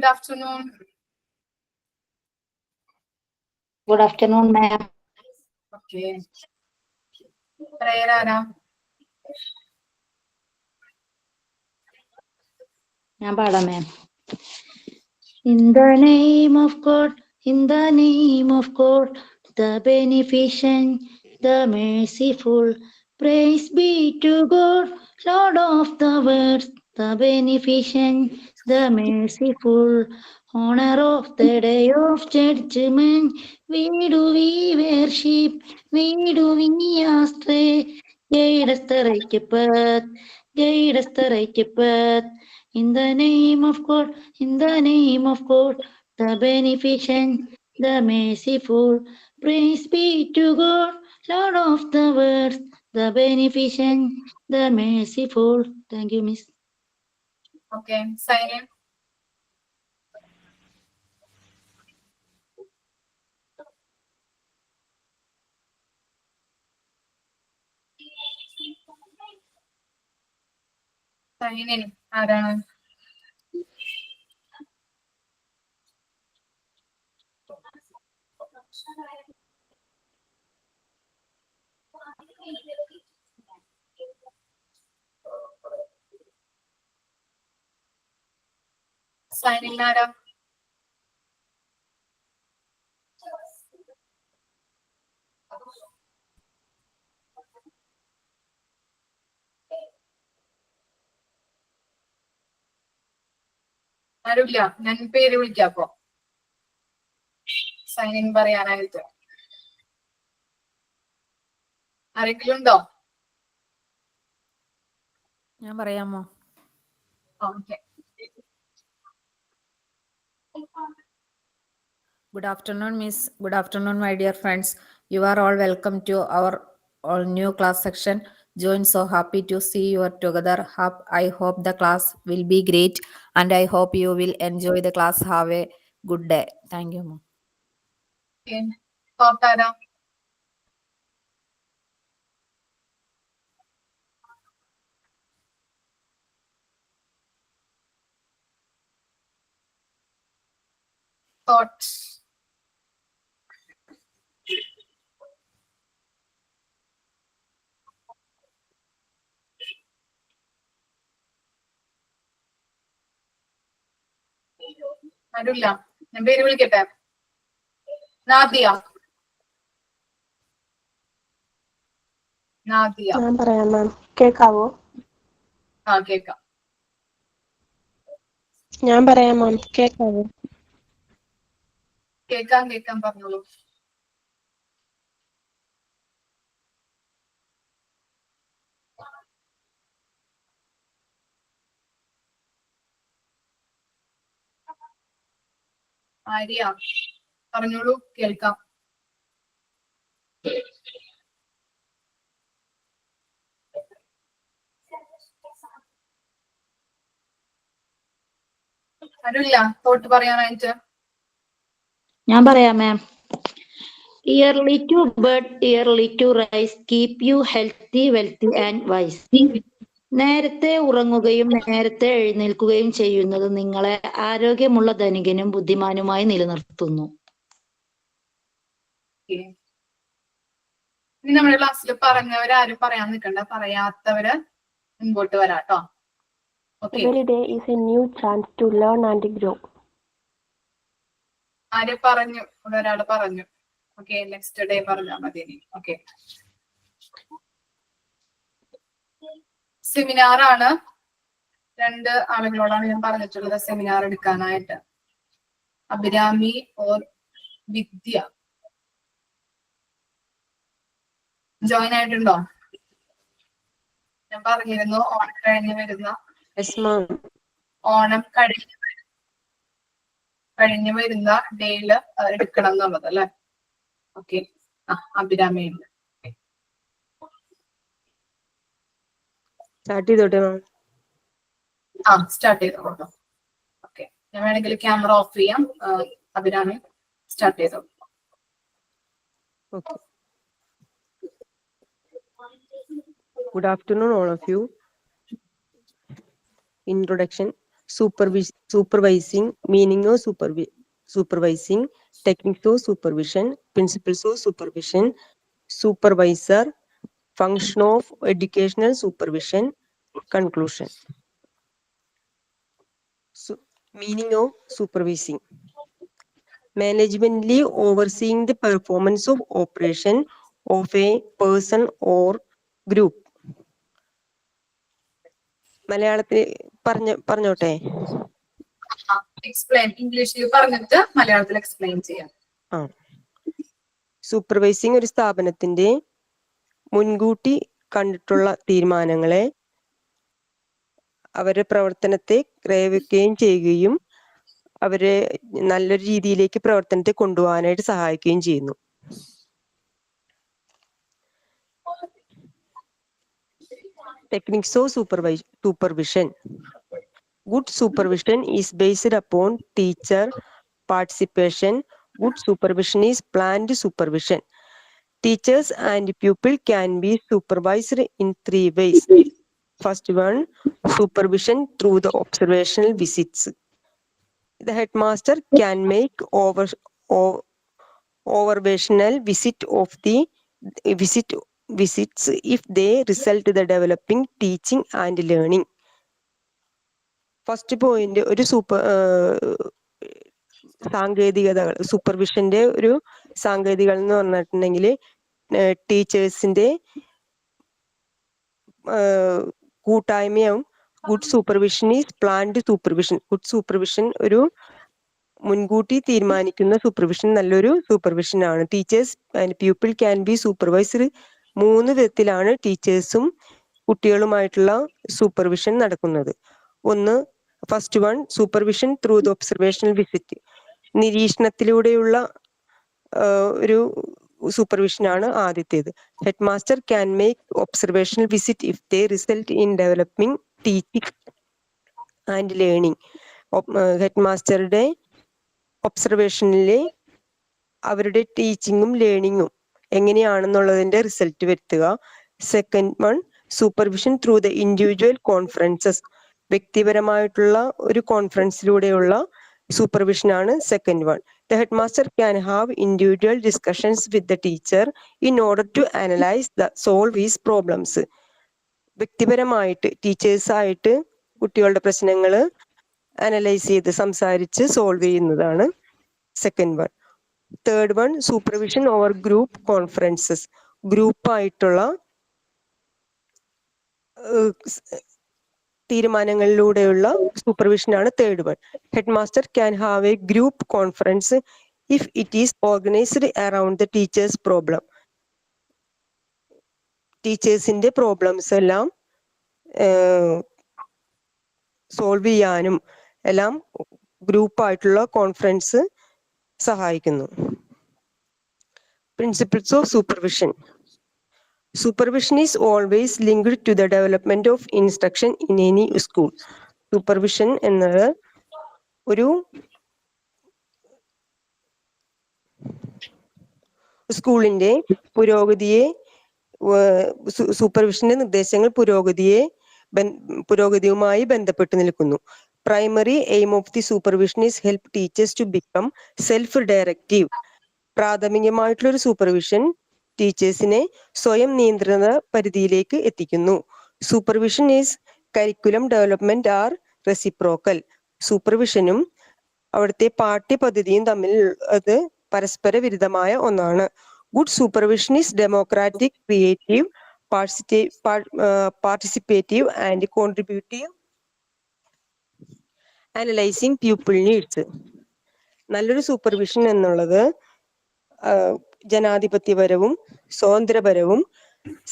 Good afternoon. Good afternoon, ma'am. Okay. Prayer Ara. Ma'am. In the name of God, in the name of God, the beneficent, the merciful, praise be to God, Lord of the world, the beneficent, the merciful, honor of the day of judgment, we worship, we astray, guide us the right path, guide us the right path. In the name of God, in the name of God, the beneficent, the merciful, praise be to God, Lord of the world, the beneficent, the merciful. Thank you, Miss. Okay, sign in. Sign in. ആരാണ്? Sign in ആരാ? ആരുമില്ല. ഞാൻ പേര് വിളിക്കാപ്പോ sign in പറയാനായിട്ട്. ആരെങ്കിലും ഉണ്ടോ? ഞാൻ പറയാമോ? Okay. Good afternoon, Miss. Good afternoon, my dear friends. You are all welcome to our all new class section. Join, so happy to see you are together. I hope the class will be great, and I hope you will enjoy the class. Have a good day. Thank you, ma'am. ആരാ? Thoughts. ആരുമില്ല. ഞാൻ പേര് വിളിക്കട്ടെ. നാദിയ. നാദിയ. ഞാൻ പറയാം മാം. കേൾക്കാവോ? ആ കേക്കാം. ഞാൻ പറയാം മാം. കേൾക്കാവോ? കേക്കാം പറഞ്ഞോളൂ. ആര്യ പറഞ്ഞോളൂ, കേൾക്കാം. ആരുമില്ല തോട്ട് പറയാനായിട്ട്. ഞാൻ പറയാം, മാം. Early to bed, early to rise, keep you healthy, wealthy and wise. നേരത്തെ ഉറങ്ങുകയും നേരത്തെ എഴുന്നേൽക്കുകയും ചെയ്യുന്നത് നിങ്ങളെ ആരോഗ്യമുള്ള ധനികനും ബുദ്ധിമാനുമായി നിലനിർത്തുന്നു. ഇനി നമ്മുടെ ക്ലാസ്സിൽ പറഞ്ഞവരാരും പറയാൻ നിൽക്കണ്ട. പറയാത്തവര് മുൻപോട്ട് വരാട്ടോ. Every day is a new chance to learn and grow. ആര് പറഞ്ഞു? ഒരാള് പറഞ്ഞു. ഓക്കെ, നെക്സ്റ്റ് ഡേ പറഞ്ഞാൽ മതി. ഓക്കെ, സെമിനാർ ആണ്. 2 ആളുകളോടാണ് ഞാൻ പറഞ്ഞിട്ടുള്ളത് സെമിനാർ എടുക്കാനായിട്ട്. അഭിരാമി ഓർ വിദ്യ ജോയിൻ ആയിട്ടുണ്ടോ? ഞാൻ പറഞ്ഞിരുന്നു ഓണം കഴിഞ്ഞ് വരുന്ന ഓണം കഴിഞ്ഞ് വരുന്ന ഡേയില് എടുക്കണം എന്നുള്ളത് അല്ലെ? ഓക്കെ, അഭിരാമി ഉണ്ട്. സ്റ്റാർട്ട് ചെയ്തോട്ടെ? സ്റ്റാർട്ട് ചെയ്തോട്ടോ. ഓക്കെ, ഞാൻ വേണമെങ്കിൽ ക്യാമറ ഓഫ് ചെയ്യാം. അഭിരാമി സ്റ്റാർട്ട് ചെയ്തോ. Okay. Good afternoon, all of you. Introduction. supervising, meaning of supervising, techniques of supervision, principles of supervision, supervisor, function of educational supervision, conclusion. Meaning of supervising. Managementally overseeing the performance of operation of a person or group. മലയാളത്തിൽ പറഞ്ഞോട്ടെ? Explain, ഇംഗ്ലീഷിൽ പറഞ്ഞിട്ട് മലയാളത്തിൽ explain ചെയ്യാം. Supervising ഒരു സ്ഥാപനത്തിന്റെ മുൻകൂട്ടി കണ്ടിട്ടുള്ള തീരുമാനങ്ങളെ അവരുടെ പ്രവർത്തനത്തെ ക്രയവിക്കുകയും ചെയ്യുകയും അവരെ നല്ലൊരു രീതിയിലേക്ക് പ്രവർത്തനത്തെ കൊണ്ടുപോകാനായിട്ട് സഹായിക്കുകയും ചെയ്യുന്നു. Techniques of supervision. Good supervision is based upon teacher participation. Good supervision is planned supervision. Teachers and pupil can be supervised in 3 ways. First one, supervision through the observational visits. The headmaster can make observational visits if they result in the developing, teaching and learning. First point, ഒരു സാങ്കേതികതകൾ, സൂപ്പർവിഷന്റെ ഒരു സാങ്കേതികത എന്ന് പറഞ്ഞിട്ടുണ്ടെങ്കിൽ ടീച്ചേഴ്സിന്റെ കൂട്ടായ്മയും. Good supervision is planned supervision. Good supervision ഒരു മുൻകൂട്ടി തീരുമാനിക്കുന്ന സൂപ്പർവിഷൻ നല്ലൊരു സൂപ്പർവിഷൻ ആണ്. Teachers and people can be supervised. 3 വിധത്തിലാണ് ടീച്ചേഴ്സും കുട്ടികളുമായിട്ടുള്ള സൂപ്പർവിഷൻ നടക്കുന്നത്. ഒന്ന്, first one, supervision through the observational visit. നിരീക്ഷണത്തിലൂടെയുള്ള ഒരു സൂപ്പർവിഷൻ ആണ് ആദ്യത്തേത്. Head master can make observational visit if they result in developing, teaching and learning. Head മാസ്റ്ററുടെ ഒബ്സർവേഷനിലെ അവരുടെ ടീച്ചിങ്ങും ലേണിങ്ങും എങ്ങനെയാണെന്നുള്ളതിന്റെ റിസൾട്ട് വരുത്തുക. Second one, supervision through the individual conferences. വ്യക്തിപരമായിട്ടുള്ള ഒരു കോൺഫറൻസിലൂടെയുള്ള supervision ആണ് second one. The headmaster can have individual discussions with the teacher in order to analyze solve his problems. വ്യക്തിപരമായിട്ട് ടീച്ചേഴ്സായിട്ട് കുട്ടികളുടെ പ്രശ്നങ്ങൾ analyse ചെയ്ത് സംസാരിച്ച് സോൾവ് ചെയ്യുന്നതാണ് second one. Third one, supervision over group conferences. ഗ്രൂപ്പായിട്ടുള്ള തീരുമാനങ്ങളിലൂടെയുള്ള സൂപ്പർവിഷൻ ആണ് third one. Head master can have a group conference if it is organised around the teachers problem. ടീച്ചേഴ്സിന്റെ പ്രോബ്ലംസ് എല്ലാം സോൾവ് ചെയ്യാനും എല്ലാം ഗ്രൂപ്പായിട്ടുള്ള കോൺഫറൻസ് സഹായിക്കുന്നു. Principles of supervision. Supervision is always linked to the development of instruction in any school. Supervision എന്നത് ഒരു സ്കൂളിന്റെ പുരോഗതിയെ, സൂപ്പർവിഷന്റെ നിർദ്ദേശങ്ങൾ പുരോഗതിയുമായി ബന്ധപ്പെട്ട് നിൽക്കുന്നു. Primary aim of the supervision is help teachers to become self-directive. പ്രാഥമികമായിട്ടുള്ള ഒരു സൂപ്പർവിഷൻ ടീച്ചേഴ്സിനെ സ്വയം നിയന്ത്രണ പരിധിയിലേക്ക് എത്തിക്കുന്നു. Supervision is curriculum development are reciprocal. സൂപ്പർവിഷനും അവിടുത്തെ പാഠ്യപദ്ധതിയും തമ്മിൽ അത് പരസ്പര വിരുദ്ധമായ ഒന്നാണ്. Good supervision is democratic, creative, participative and contributive, analysing people needs. നല്ലൊരു സൂപ്പർവിഷൻ എന്നുള്ളത് ജനാധിപത്യപരവും സ്വതന്ത്രപരവും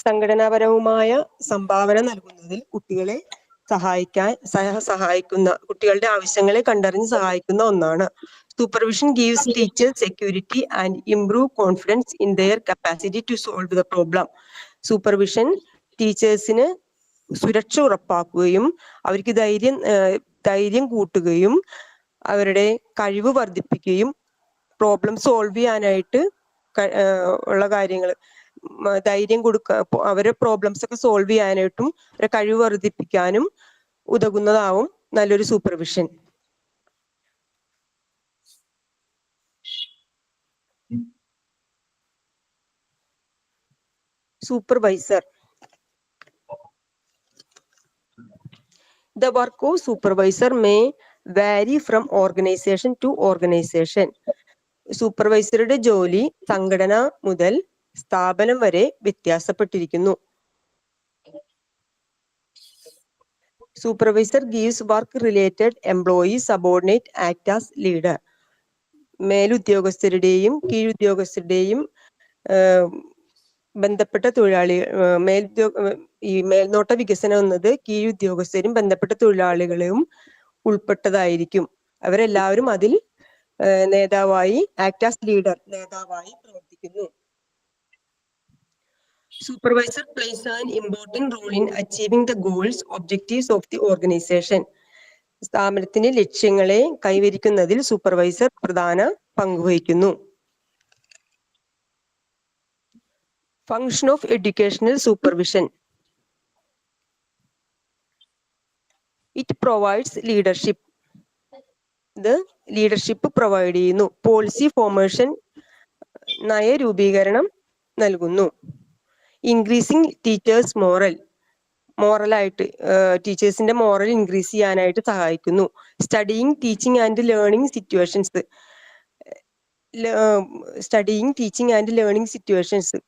സംഘടനാപരവുമായ സംഭാവന നൽകുന്നതിൽ കുട്ടികളെ സഹായിക്കുന്ന കുട്ടികളുടെ ആവശ്യങ്ങളെ കണ്ടറിഞ്ഞ് സഹായിക്കുന്ന ഒന്നാണ്. Supervision gives teachers security and improve confidence in their capacity to solve the problem. Supervision ടീച്ചേഴ്സിന് സുരക്ഷ ഉറപ്പാക്കുകയും അവർക്ക് ധൈര്യം കൂട്ടുകയും അവരുടെ കഴിവ് വർദ്ധിപ്പിക്കുകയും പ്രോബ്ലം സോൾവ് ചെയ്യാനായിട്ട് ഉള്ള കാര്യങ്ങൾ, ധൈര്യം അവരുടെ പ്രോബ്ലംസ് ഒക്കെ സോൾവ് ചെയ്യാനായിട്ടും അവരുടെ കഴിവ് വർദ്ധിപ്പിക്കാനും ഉതകുന്നതാവും നല്ലൊരു supervision. Supervisor. The work of supervisor may vary from organization to organization. സൂപ്പർവൈസറുടെ ജോലി സംഘടന മുതൽ സ്ഥാപനം വരെ വ്യത്യാസപ്പെട്ടിരിക്കുന്നു. Supervisor gives work related employees subordinate act as leader. മേലുദ്യോഗസ്ഥരുടെയും കീഴുദ്യോഗസ്ഥരുടെയും ബന്ധപ്പെട്ട തൊഴിലാളി ഈ മേൽനോട്ട വികസനം എന്നത് കീഴുദ്യോഗസ്ഥരും ബന്ധപ്പെട്ട തൊഴിലാളികളെയും ഉൾപ്പെട്ടതായിരിക്കും. അവരെല്ലാവരും അതിൽ നേതാവായി ആക്ട് ആസ് ലീഡർ, നേതാവായി പ്രവർത്തിക്കുന്നു. Supervisor plays an important role in achieving the goals, objectives of the organization. സ്ഥാപനത്തിന്റെ ലക്ഷ്യങ്ങളെ കൈവരിക്കുന്നതിൽ സൂപ്പർവൈസർ പ്രധാന പങ്കുവഹിക്കുന്നു. Function of educational supervision. It provides leadership. The leadership provide ചെയ്യുന്നു. Policy formation, നയരൂപീകരണം നൽകുന്നു. Increasing teachers moral, മോറലായിട്ട് ടീച്ചേഴ്സിന്റെ moral increase ചെയ്യാനായിട്ട് സഹായിക്കുന്നു. Studying teaching and learning situations. Studying teaching and learning situations,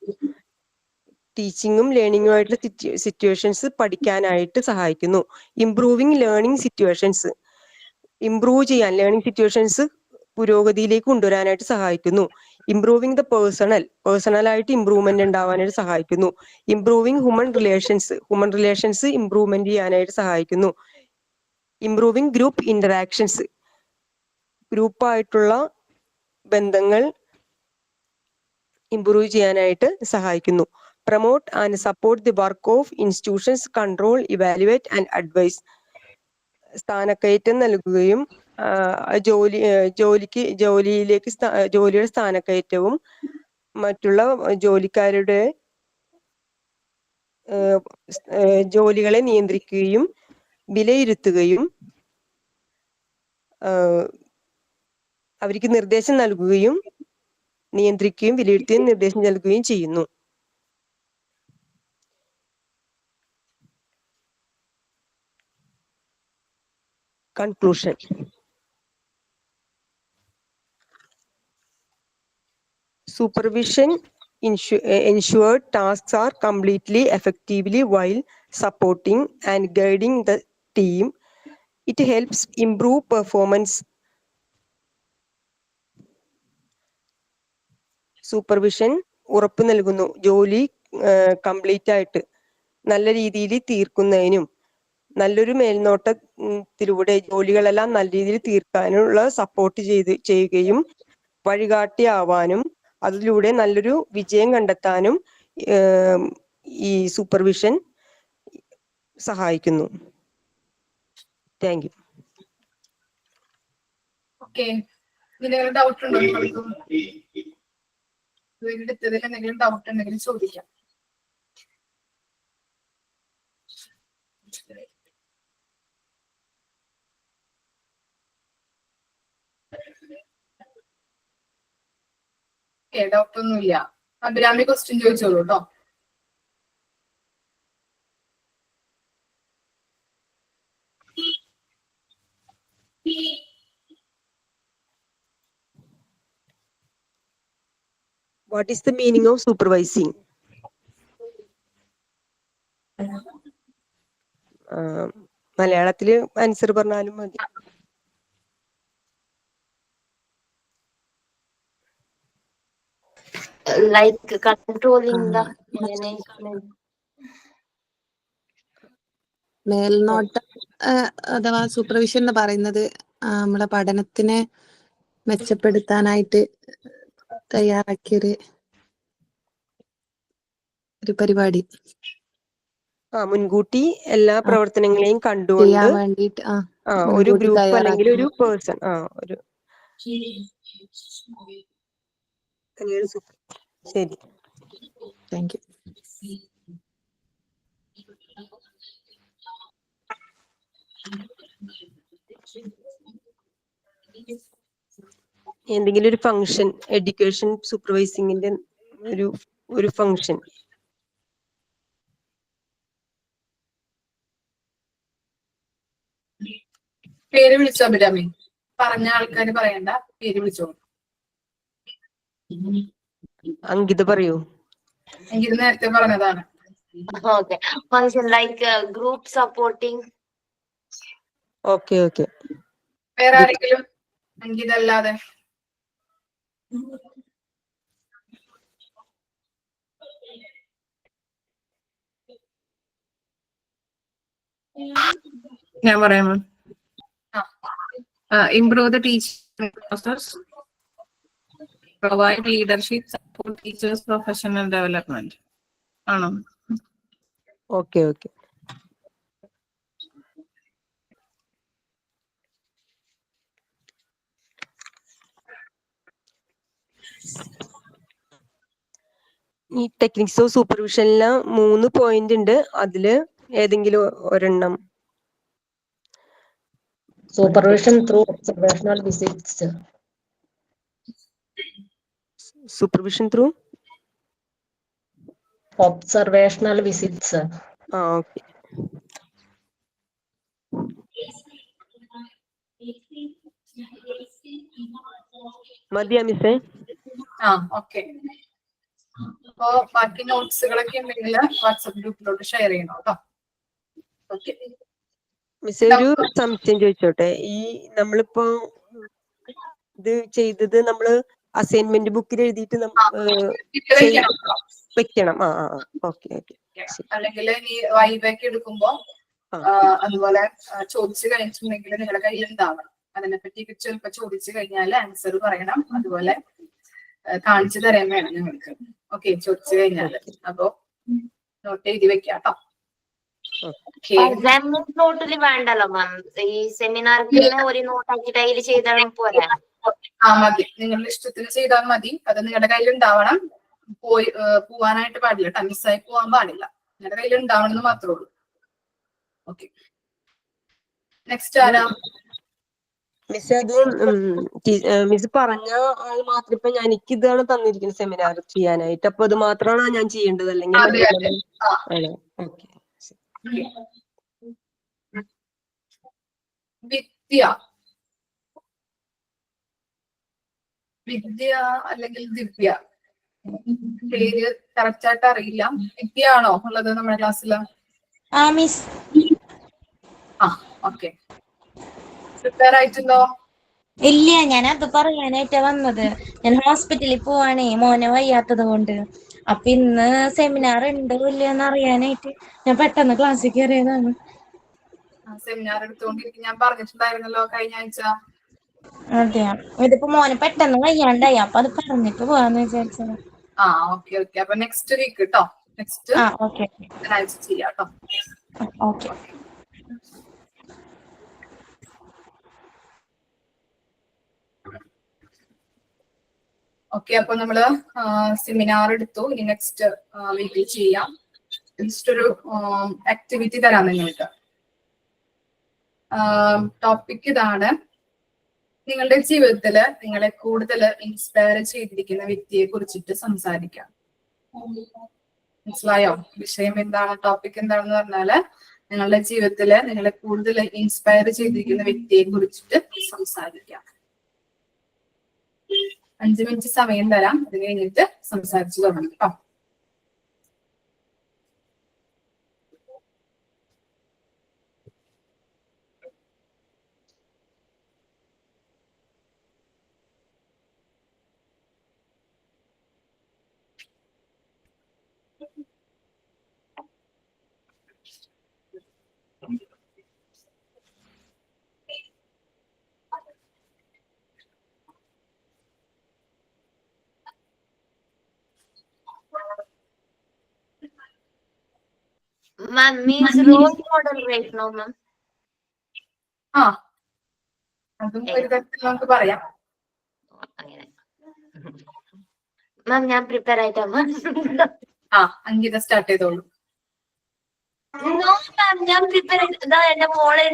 ടീച്ചിങ്ങും ലേണിംഗുമായിട്ടുള്ള സിറ്റുവേഷൻസ് പഠിക്കാനായിട്ട് സഹായിക്കുന്നു. ഇംപ്രൂവിങ് ലേണിംഗ് സിറ്റുവേഷൻസ്, ഇംപ്രൂവ് ചെയ്യാൻ ലേണിംഗ് സിറ്റുവേഷൻസ് പുരോഗതിയിലേക്ക് കൊണ്ടുവരാനായിട്ട് സഹായിക്കുന്നു. ഇംപ്രൂവിങ് ദ പേഴ്സണലായിട്ട് ഇംപ്രൂവ്മെന്റ് ഉണ്ടാവാനായിട്ട് സഹായിക്കുന്നു. ഇംപ്രൂവിങ് ഹ്യൂമൻ റിലേഷൻസ് ഇംപ്രൂവ്മെന്റ് ചെയ്യാനായിട്ട് സഹായിക്കുന്നു. ഇംപ്രൂവിങ് ഗ്രൂപ്പ് ഇന്ററാക്ഷൻസ്, ഗ്രൂപ്പായിട്ടുള്ള ബന്ധങ്ങൾ ഇംപ്രൂവ് ചെയ്യാനായിട്ട് സഹായിക്കുന്നു. Promote and support the work of institutions, control, evaluate and advise. സ്ഥാനക്കയറ്റം നൽകുകയും ജോലിയുടെ സ്ഥാനക്കയറ്റവും മറ്റുള്ള ജോലിക്കാരുടെ ജോലികളെ നിയന്ത്രിക്കുകയും വിലയിരുത്തുകയും അവർക്ക് നിർദ്ദേശം നൽകുകയും നിയന്ത്രിക്കുകയും വിലയിരുത്തുകയും നിർദ്ദേശം നൽകുകയും ചെയ്യുന്നു. Conclusion. Supervision ensure tasks are completely effectively while supporting and guiding the team. It helps improve performance. Supervision ഉറപ്പ് നൽകുന്നു ജോലി കംപ്ലീറ്റ് ആയിട്ട് നല്ല രീതിയിൽ തീർക്കുന്നതിനും നല്ലൊരു മേൽനോട്ടത്തിലൂടെ ജോലികളെല്ലാം നല്ല രീതിയിൽ തീർക്കാനുള്ള സപ്പോർട്ട് ചെയ്യുകയും വഴികാട്ടിയാവാനും അതിലൂടെ നല്ലൊരു വിജയം കണ്ടെത്താനും ഈ സൂപ്പർവിഷൻ സഹായിക്കുന്നു. Thank you. ഓക്കെ, എന്തെങ്കിലും ഡൗട്ട് ഉണ്ടോ? വീടെടുത്തതിൽ എന്തെങ്കിലും ഡൗട്ട് ഉണ്ടെങ്കിൽ ചോദിക്കാം. ഡൗട്ട് ഒന്നുമില്ല. അഭിരാമി ക്വസ്റ്റ്യൻ ചോദിച്ചോളൂ കേട്ടോ. What is the meaning of supervising? മലയാളത്തില് ആൻസർ പറഞ്ഞാലും മതി. Like controlling the management. മേൽനോട്ട അഥവാ സൂപ്പർവിഷൻ എന്ന് പറയുന്നത് നമ്മുടെ പഠനത്തിനെ മെച്ചപ്പെടുത്താനായിട്ട് തയ്യാറാക്കിയൊരു പരിപാടി. മുൻകൂട്ടി എല്ലാ പ്രവർത്തനങ്ങളെയും കണ്ടുകൊണ്ട് ചെയ്യാൻ വേണ്ടിയിട്ട് ഒരു ഗ്രൂപ്പ് അല്ലെങ്കിൽ ഒരു പേഴ്സൺ ഒരു ശരി. Thank you. എന്തെങ്കിലും ഒരു ഫംഗ്ഷൻ, എഡ്യൂക്കേഷൻ സൂപ്പർവൈസിങ്ങിന്റെ ഒരു ഫംഗ്ഷൻ. പേര് വിളിച്ചോ അഭിരാമി? പറഞ്ഞ ആൾക്കാര് പറയണ്ട, പേര് വിളിച്ചോ. അങ്കിത പറയൂ. എങ്കിൽ നേരത്തെ പറഞ്ഞതാണ്. Okay. Function like group supporting. Okay okay. വേറെ ആരെങ്കിലും അങ്കിതല്ലാതെ? ഞാൻ പറയാമോ? Improve the teaching process, provide leadership, support teachers' professional development. ആണോ? Okay okay. ഈ ടെക്നിക്സ് ഓഫ് സൂപ്പർവിഷനില് 3 പോയിന്റ് ഉണ്ട്. അതില് ഏതെങ്കിലും ഒരെണ്ണം. Supervision through observational visits. Supervision through Observational visits. Okay. മതിയാ മിസ്സേ? ഓക്കെ. അപ്പോ ബാക്കി നോട്ട്സുകളൊക്കെ ഉണ്ടെങ്കിൽ വാട്സപ്പ് ഗ്രൂപ്പിലോട്ട് ഷെയർ ചെയ്യണം കേട്ടോ. ഓക്കെ മിസ്സേ, ഒരു സംശയം ചോദിച്ചോട്ടെ? ഈ നമ്മളിപ്പോ ഇത് ചെയ്തത് നമ്മള് അസൈൻമെന്റ് ബുക്കിൽ എഴുതിയിട്ട് വെക്കണം. Okay okay. അല്ലെങ്കിൽ ഈ വൈവൊക്കെ എടുക്കുമ്പോ അതുപോലെ ചോദിച്ചു കഴിഞ്ഞിട്ടുണ്ടെങ്കിൽ നിങ്ങളുടെ കയ്യിൽ ഉണ്ടാവണം. അതിനെപ്പറ്റി ചിലപ്പോ ചോദിച്ചു കഴിഞ്ഞാൽ ആൻസർ പറയണം. അതുപോലെ കാണിച്ചു തരാൻ വേണം നിങ്ങൾക്ക്. ഓക്കെ, ചോദിച്ചു കഴിഞ്ഞാല്. അപ്പൊ നോട്ട് എഴുതി വെക്കാം കേട്ടോ. നോട്ടില് വേണ്ടല്ലോ മാം. ഈ സെമിനാർക്ക് ഒരു നോട്ട് ആക്കിയിട്ട് അതിൽ ചെയ്താലും പോരാ? മതി, നിങ്ങളുടെ ഇഷ്ടത്തിന് ചെയ്താൽ മതി. അത് നിങ്ങളുടെ കയ്യിൽ ഉണ്ടാവണം. പോവാനായിട്ട് പാടില്ല കേട്ടോ. മിസ്സായി പോവാൻ പാടില്ല. നിങ്ങളുടെ കയ്യിൽ ഉണ്ടാവണം എന്ന് മാത്രമേ ഉള്ളൂ. ഓക്കെ, നെക്സ്റ്റ് ആരാ? മിസ്, അത് മിസ് പറഞ്ഞ ആൾ മാത്രം. ഇപ്പൊ എനിക്ക് ഇതാണ് തന്നിരിക്കുന്നത് സെമിനാർ ചെയ്യാനായിട്ട്. അപ്പൊ അത് മാത്രമാണോ ഞാൻ ചെയ്യേണ്ടത്? അല്ലെങ്കിൽ വിദ്യ അല്ലെങ്കിൽ ദിവ്യ, പേര് കറക്റ്റ് ആയിട്ട് അറിയില്ല. വിദ്യ ആണോ ഉള്ളത് നമ്മുടെ ക്ലാസ്സില്? ഓക്കെ. പ്രിപ്പയർ ആയിട്ടുണ്ടോ? ഇല്ല, ഞാൻ അത് പറയാനായിട്ടാ വന്നത്. ഞാൻ ഹോസ്പിറ്റലിൽ പോവാണേ, മോനെ വയ്യാത്തത് കൊണ്ട്. അപ്പൊ ഇന്ന് സെമിനാർ ഉണ്ടോ ഇല്ലയെന്ന് അറിയാനായിട്ട് ഞാൻ പെട്ടെന്ന് ക്ലാസ്സിൽ കയറിയതാണ്. സെമിനാർ എടുത്തുകൊണ്ടിരിക്കും ഞാൻ പറഞ്ഞിട്ടുണ്ടായിരുന്നല്ലോ കഴിഞ്ഞ ആഴ്ച. അതെയാ, ഇതിപ്പോ മോനെ പെട്ടെന്ന് വയ്യാണ്ടായി. അപ്പൊ അത് പറഞ്ഞിട്ട് പോവാന്ന് വിചാരിച്ചത്. Okay okay. അപ്പൊ നെക്സ്റ്റ് വീക്ക് കേട്ടോ. നെക്സ്റ്റ് ഓക്കെ ആഴ്ച ചെയ്യാം കേട്ടോ. ഓക്കെ. ഓക്കെ, അപ്പൊ നമ്മള് സെമിനാർ എടുത്തു. ഇനി നെക്സ്റ്റ് വീക്കിൽ ചെയ്യാം. നെക്സ്റ്റ് ഒരു ആക്ടിവിറ്റി തരാം നിങ്ങൾക്ക്. ടോപ്പിക് ഇതാണ്: നിങ്ങളുടെ ജീവിതത്തില് നിങ്ങളെ കൂടുതൽ ഇൻസ്പയർ ചെയ്തിരിക്കുന്ന വ്യക്തിയെ കുറിച്ചിട്ട് സംസാരിക്കാം. മനസ്സിലായോ? വിഷയം എന്താണ്, ടോപ്പിക് എന്താണെന്ന് പറഞ്ഞാല് നിങ്ങളുടെ ജീവിതത്തില് നിങ്ങളെ കൂടുതൽ ഇൻസ്പയർ ചെയ്തിരിക്കുന്ന വ്യക്തിയെ കുറിച്ചിട്ട് സംസാരിക്കാം. 5 മിനിറ്റ് സമയം തരാം. അത് കഴിഞ്ഞിട്ട് സംസാരിച്ചു തുടങ്ങും കേട്ടോ. Ma'am, means role model right now, ma'am. അതും ഒരു തരത്തിൽ നമുക്ക് പറയാം. മാം, ഞാൻ പ്രിപ്പയർ ആയിട്ടാ മാം. അങ്കിത സ്റ്റാർട്ട് ചെയ്തോളൂ. ഞാൻ പ്രിപ്പയർ ചെയ്താ എന്റെ മോളെ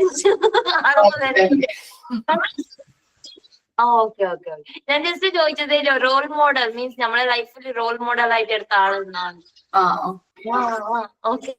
ഓക്കെ ഓക്കെ ഓക്കെ. ഞാൻ ജസ്റ്റ് ചോദിച്ചത് റോൾ മോഡൽ മീൻസ് നമ്മളെ ലൈഫിൽ റോൾ മോഡൽ ആയിട്ട് എടുത്ത ആളെന്നാണ്. ആ ഓക്കെ.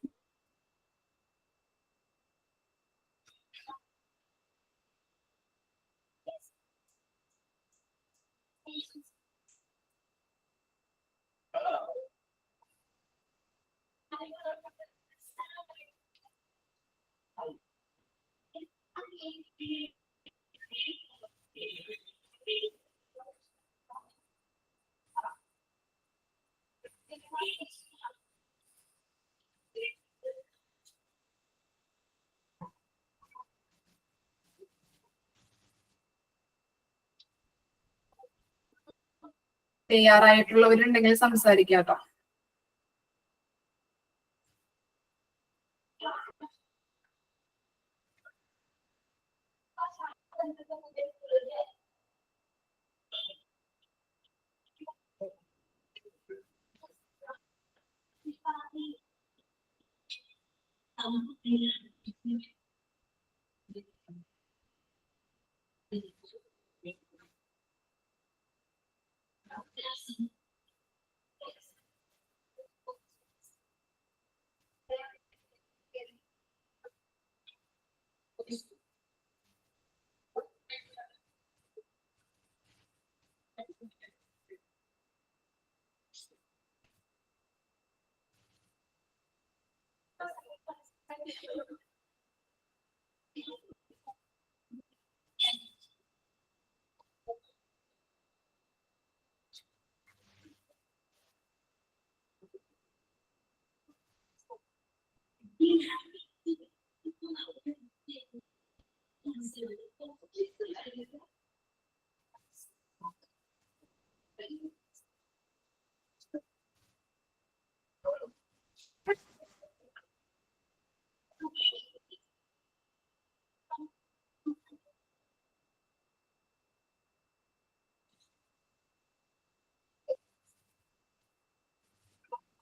തയ്യാറായിട്ടുള്ളവരുണ്ടെങ്കിൽ സംസാരിക്കാം കേട്ടോ.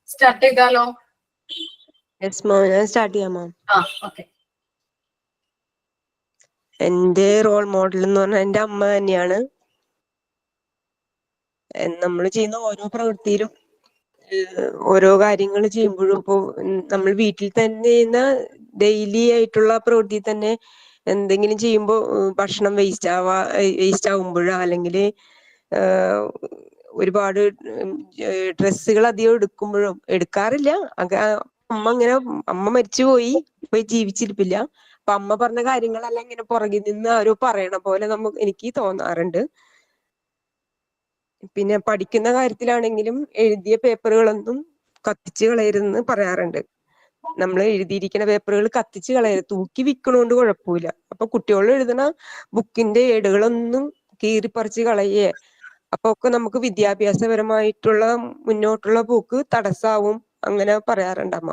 സ്റ്റാർട്ട് ചെയ്താലോ? യെസ് മാം, ഞാൻ സ്റ്റാർട്ട് ചെയ്യാം മാം. ഓക്കെ. എന്റെ റോൾ മോഡൽ എന്ന് പറഞ്ഞാൽ എന്റെ അമ്മ തന്നെയാണ്. നമ്മൾ ചെയ്യുന്ന ഓരോ പ്രവൃത്തിയിലും ഓരോ കാര്യങ്ങൾ ചെയ്യുമ്പോഴും ഇപ്പോ നമ്മൾ വീട്ടിൽ തന്നെ ചെയ്യുന്ന ഡെയിലി ആയിട്ടുള്ള പ്രവൃത്തി തന്നെ എന്തെങ്കിലും ചെയ്യുമ്പോൾ ഭക്ഷണം വേസ്റ്റ് ആവുമ്പോഴോ അല്ലെങ്കിൽ ഒരുപാട് ഡ്രസ്സുകൾ അധികം എടുക്കുമ്പോഴും എടുക്കാറില്ല. അമ്മ മരിച്ചുപോയി, ജീവിച്ചിരിപ്പില്ല. അപ്പൊ അമ്മ പറഞ്ഞ കാര്യങ്ങളെല്ലാം ഇങ്ങനെ പുറകിൽ നിന്ന് ആരോ പറയണ പോലെ എനിക്ക് തോന്നാറുണ്ട്. പിന്നെ പഠിക്കുന്ന കാര്യത്തിലാണെങ്കിലും എഴുതിയ പേപ്പറുകളൊന്നും കത്തിച്ച് കളയരുതെന്ന് പറയാറുണ്ട്. നമ്മൾ എഴുതിയിരിക്കുന്ന പേപ്പറുകൾ കത്തിച്ച് കളയരുത്, തൂക്കി വിൽക്കണോണ്ട് കുഴപ്പമില്ല. അപ്പൊ കുട്ടികൾ എഴുതുന്ന ബുക്കിന്റെ ഏടുകളൊന്നും കീറിപ്പറിച്ച് കളയേ, അപ്പൊ ഒക്കെ നമുക്ക് വിദ്യാഭ്യാസപരമായിട്ടുള്ള മുന്നോട്ടുള്ള പോക്ക് തടസ്സാവും, അങ്ങനെ പറയാറുണ്ട് അമ്മ.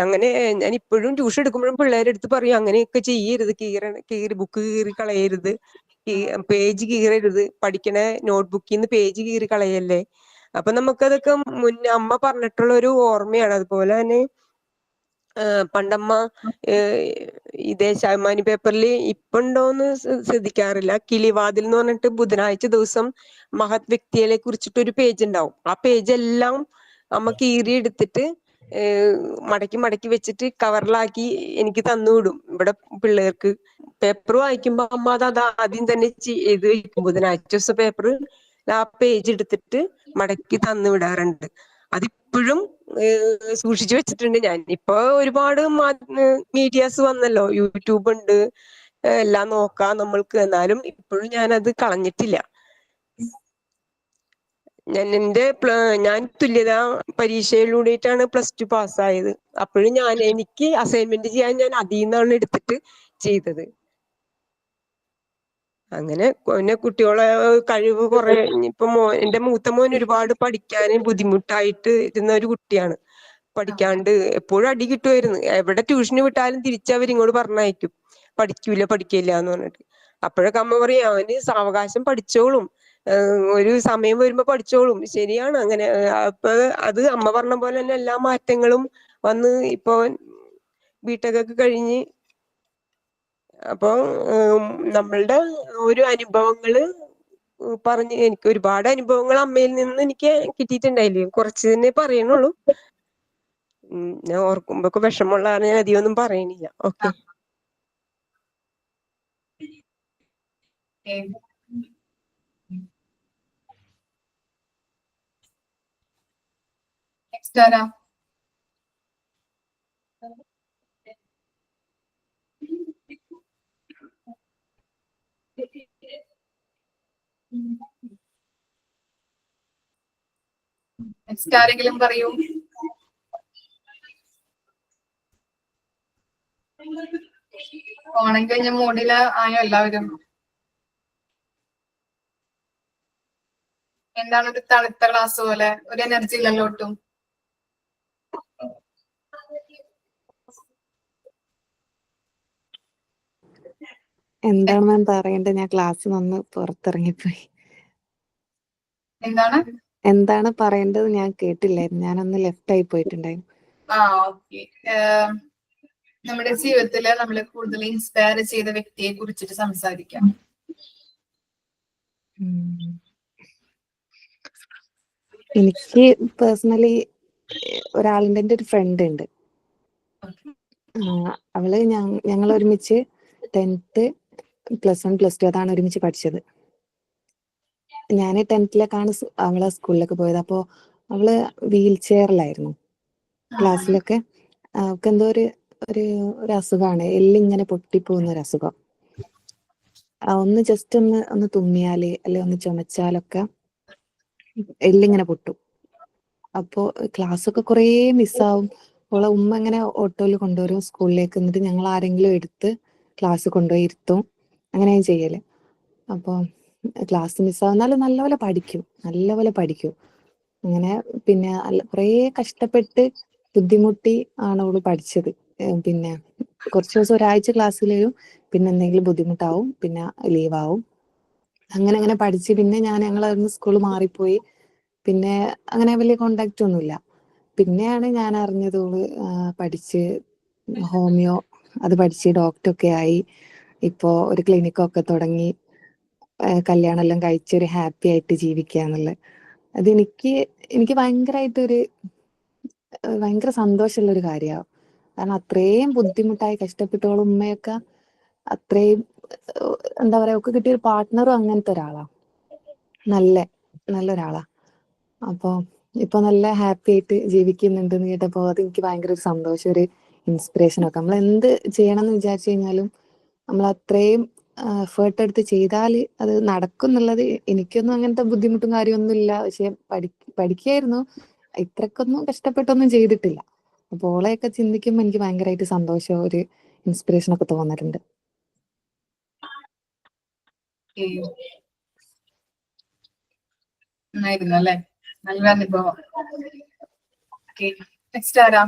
അങ്ങനെ ഞാൻ ഇപ്പോഴും ട്യൂഷൻ എടുക്കുമ്പോഴും പിള്ളേരുടെ അടുത്ത് പറയും അങ്ങനെയൊക്കെ ചെയ്യരുത്, ബുക്ക് കീറി കളയരുത്, പേജ് കീറരുത്, പഠിക്കണ നോട്ട്ബുക്കിൽ നിന്ന് പേജ് കീറി കളയല്ലേ. അപ്പൊ നമുക്കതൊക്കെ അമ്മ പറഞ്ഞിട്ടുള്ള ഒരു ഓർമ്മയാണ്. അതുപോലെ തന്നെ പണ്ടമ്മ ഈ ദേശാഭിമാനി പേപ്പറിൽ ഇപ്പൊ ഉണ്ടോന്ന് ശ്രദ്ധിക്കാറില്ല, കിളിവാതിൽ എന്ന് പറഞ്ഞിട്ട് ബുധനാഴ്ച ദിവസം മഹത് വ്യക്തികളെ കുറിച്ചിട്ടൊരു പേജ് ഉണ്ടാവും. ആ പേജ് എല്ലാം അമ്മ കീറി എടുത്തിട്ട് മടക്കി വെച്ചിട്ട് കവറിലാക്കി എനിക്ക് തന്നുവിടും ഇവിടെ പിള്ളേർക്ക്. പേപ്പർ വായിക്കുമ്പോ അമ്മ അത് ആദ്യം തന്നെ ചെയ്ത് വെക്കും. ബുധനാഴ്ച ദിവസം പേപ്പർ ആ പേജ് എടുത്തിട്ട് മടക്കി തന്നു വിടാറുണ്ട്. അതിപ്പോഴും സൂക്ഷിച്ചു വെച്ചിട്ടുണ്ട് ഞാൻ. ഇപ്പൊ ഒരുപാട് മീഡിയാസ് വന്നല്ലോ, യൂട്യൂബ് ഉണ്ട്, എല്ലാം നോക്കാം നമ്മൾക്ക്. എന്നാലും ഇപ്പോഴും ഞാനത് കളഞ്ഞിട്ടില്ല. ഞാൻ തുല്യതാ പരീക്ഷയിലൂടെയാണ് +2 പാസ്സായത്. അപ്പോഴും എനിക്ക് അസൈൻമെന്റ് ചെയ്യാൻ ഞാൻ അതിൽ നിന്നാണ് എടുത്തിട്ട് ചെയ്തത്. അങ്ങനെ പിന്നെ കുട്ടികളെ കഴിവ് കുറെ. ഇപ്പൊ എന്റെ മൂത്ത മോൻ ഒരുപാട് പഠിക്കാൻ ബുദ്ധിമുട്ടായിട്ട് ഇരുന്ന ഒരു കുട്ടിയാണ്. പഠിക്കാണ്ട് എപ്പോഴും അടി കിട്ടുമായിരുന്നു. എവിടെ ട്യൂഷന് വിട്ടാലും തിരിച്ചവരിങ്ങോട്ട് പറഞ്ഞയക്കും, പഠിക്കില്ല എന്ന് പറഞ്ഞിട്ട്. അപ്പോഴൊക്കെ അമ്മ പറയും അവന് സാവകാശം പഠിച്ചോളും, ഒരു സമയം വരുമ്പോ പഠിച്ചോളും. ശരിയാണ്. അങ്ങനെ അപ്പൊ അത് അമ്മ പറഞ്ഞ പോലെ തന്നെ എല്ലാ മാറ്റങ്ങളും വന്ന് ഇപ്പൊ ബിടെക് ഒക്കെ കഴിഞ്ഞ് അപ്പൊ നമ്മളുടെ ഒരു അനുഭവങ്ങള് പറഞ്ഞ് എനിക്ക് ഒരുപാട് അനുഭവങ്ങൾ അമ്മയിൽ നിന്ന് എനിക്ക് കിട്ടിയിട്ടുണ്ടായില്ലേ, കുറച്ച് തന്നെ പറയണുള്ളൂ. ഞാൻ ഓർക്കുമ്പോ വിഷമമുള്ളതാണ്, ഞാൻ അധികം ഒന്നും പറയണില്ല. ഓക്കെ. നെക്സ്റ്റ് ആരാ? നെക്സ്റ്റ് ആരെങ്കിലും പറയൂ. ഓണം കഴിഞ്ഞ മൂഡില് ആയോ എല്ലാവരും? എന്താണ് ഒരു തണുത്ത ക്ലാസ് പോലെ, ഒരു എനർജി ഇല്ലല്ലോ ഒട്ടും. എന്താണ് മാം പറയേണ്ടത്? ഞാൻ ക്ലാസ്സിൽ നിന്ന് പുറത്തിറങ്ങിപ്പോയി. എന്താണ് പറയേണ്ടത് ഞാൻ കേട്ടില്ലായിരുന്നു, ഞാനൊന്ന് ലെഫ്റ്റ് ആയി പോയിട്ടുണ്ടായിരുന്നു. ഓക്കെ. നമ്മുടെ ജീവിതത്തില് നമ്മളെ കൂടുതൽ ഇൻസ്പയർ ചെയ്ത വ്യക്തിയെ കുറിച്ചിട്ട് സംസാരിക്കാം. എനിക്ക് പേഴ്സണലി ഒരാളുണ്ട്, എൻ്റെ ഒരു ഫ്രണ്ട് ഉണ്ട്. അവള് ഞങ്ങൾ ഒരുമിച്ച് 10th +1 +2 അതാണ് ഒരുമിച്ച് പഠിച്ചത്. ഞാൻ 10th-ലേക്കാണ് അവളെ സ്കൂളിലേക്ക് പോയത്. അപ്പോ അവള് വീൽ ചെയറിലായിരുന്നു ക്ലാസ്സിലൊക്കെ. അവൾക്ക് എന്തോ ഒരു അസുഖമാണ്, എല്ലിങ്ങനെ പൊട്ടിപ്പോകുന്ന ഒരു അസുഖം. ഒന്ന് ജസ്റ്റ് ഒന്ന് തുമ്മിയാല് അല്ലെ ഒന്ന് ചുമച്ചാലൊക്കെ എല്ലിങ്ങനെ പൊട്ടും. അപ്പോ ക്ലാസ്സൊക്കെ കുറേ മിസ്സാവും. അവളെ ഉമ്മ ഇങ്ങനെ ഓട്ടോയിൽ കൊണ്ടുവരും സ്കൂളിലേക്ക്, എന്നിട്ട് ഞങ്ങൾ ആരെങ്കിലും എടുത്ത് ക്ലാസ് കൊണ്ടുപോയി ഇരുത്തും, അങ്ങനെയും ചെയ്യല്. അപ്പോൾ ക്ലാസ് മിസ്സാവും, എന്നാലും നല്ലപോലെ പഠിക്കും. അങ്ങനെ പിന്നെ കുറേ കഷ്ടപ്പെട്ട് ബുദ്ധിമുട്ടി ആണ് അവള് പഠിച്ചത്. പിന്നെ കുറച്ച് ദിവസം ഒരാഴ്ച ക്ലാസ്സിൽ വരും, പിന്നെ എന്തെങ്കിലും ബുദ്ധിമുട്ടാവും, പിന്നെ ലീവാവും. അങ്ങനെ പഠിച്ച് പിന്നെ ഞങ്ങളവിടുന്ന് സ്കൂൾ മാറിപ്പോയി. പിന്നെ അങ്ങനെ വലിയ കോണ്ടാക്റ്റ് ഒന്നുമില്ല. പിന്നെയാണ് ഞാൻ അറിഞ്ഞത് പഠിച്ച് ഹോമിയോ അത് പഠിച്ച് ഡോക്ടറൊക്കെ ആയി, ഇപ്പോ ഒരു ക്ലിനിക്കൊക്കെ തുടങ്ങി, കല്യാണം എല്ലാം കഴിച്ച് ഒരു ഹാപ്പി ആയിട്ട് ജീവിക്കാന്നുള്ളത്. അത് എനിക്ക് ഭയങ്കര സന്തോഷമുള്ള ഒരു കാര്യമാണ്. കാരണം അത്രയും ബുദ്ധിമുട്ടായി കഷ്ടപ്പെട്ടോളം ഉമ്മയൊക്കെ അത്രയും എന്താ പറയാ, ഒക്കെ കിട്ടിയ ഒരു പാർട്ട്ണറും അങ്ങനത്തെ ഒരാളാ, നല്ലൊരാളാ. അപ്പൊ ഇപ്പൊ നല്ല ഹാപ്പി ആയിട്ട് ജീവിക്കുന്നുണ്ടെന്ന് കേട്ടപ്പോ അത് എനിക്ക് ഭയങ്കര ഒരു സന്തോഷം, ഒരു ഇൻസ്പിറേഷൻ ഒക്കെ. നമ്മൾ എന്ത് ചെയ്യണം എന്ന് വിചാരിച്ചു കഴിഞ്ഞാലും നമ്മൾ അത്രയും എഫേർട്ട് എടുത്ത് ചെയ്താൽ അത് നടക്കും എന്നുള്ളത്. എനിക്കൊന്നും അങ്ങനത്തെ ബുദ്ധിമുട്ടും കാര്യമൊന്നും ഇല്ല, പക്ഷെ പഠിക്കായിരുന്നു, ഇത്രക്കൊന്നും കഷ്ടപ്പെട്ടൊന്നും ചെയ്തിട്ടില്ല. അപ്പോൾ ഓളെയൊക്കെ ചിന്തിക്കുമ്പോൾ എനിക്ക് ഭയങ്കരമായിട്ട് സന്തോഷവും ഒരു ഇൻസ്പിറേഷൻ ഒക്കെ തോന്നിട്ടുണ്ട്. നന്നായിരുന്നു അല്ലേ, നല്ല അനുഭവം. നെക്സ്റ്റ് ആരാ?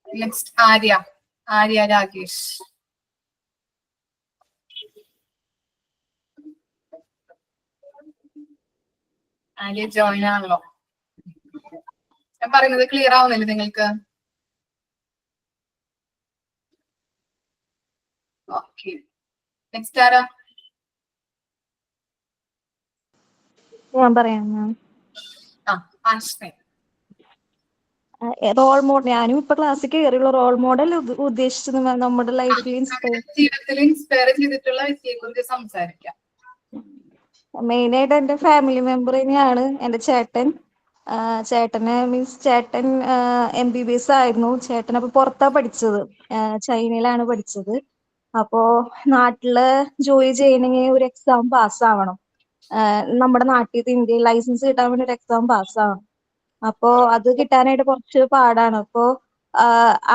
നെക്സ്റ്റ് ആര്യ രാകേഷ്. ആര്യ ജോയിൻ ആണല്ലോ. ഞാൻ പറയുന്നത് ക്ലിയർ ആവുന്നില്ലേ നിങ്ങൾക്ക്? ഓക്കെ. നെക്സ്റ്റ് ആരാ? ഞാൻ പറയാം. ആശ്രയ. റോൾ മോഡൽ, ഞാനും ഇപ്പൊ ക്ലാസ്സിൽ കയറിയുള്ള റോൾ മോഡൽ ഉദ്ദേശിച്ചത് നമ്മുടെ ലൈഫിൽ ജീവിതത്തിൽ ഇൻസ്പയർ ചെയ്തിട്ടുള്ള വ്യക്തിയെ കുറിച്ച് സംസാരിക്കാം. മെയിനായിട്ട് എന്റെ ഫാമിലി മെമ്പർ തന്നെയാണ് എന്റെ ചേട്ടൻ. ചേട്ടൻ MBBS ആയിരുന്നു. ചേട്ടൻ അപ്പൊ പുറത്താ പഠിച്ചത്, ചൈനയിലാണ് പഠിച്ചത്. അപ്പോ നാട്ടില് ജോലി ചെയ്യണമെങ്കിൽ ഒരു എക്സാം പാസ്സാവണം. നമ്മുടെ നാട്ടിൽ ഇന്ത്യയിൽ ലൈസൻസ് കിട്ടാൻ വേണ്ടി ഒരു എക്സാം പാസ്സാവണം. അപ്പോ അത് കിട്ടാനായിട്ട് കുറച്ച് പാടാണ്. അപ്പോ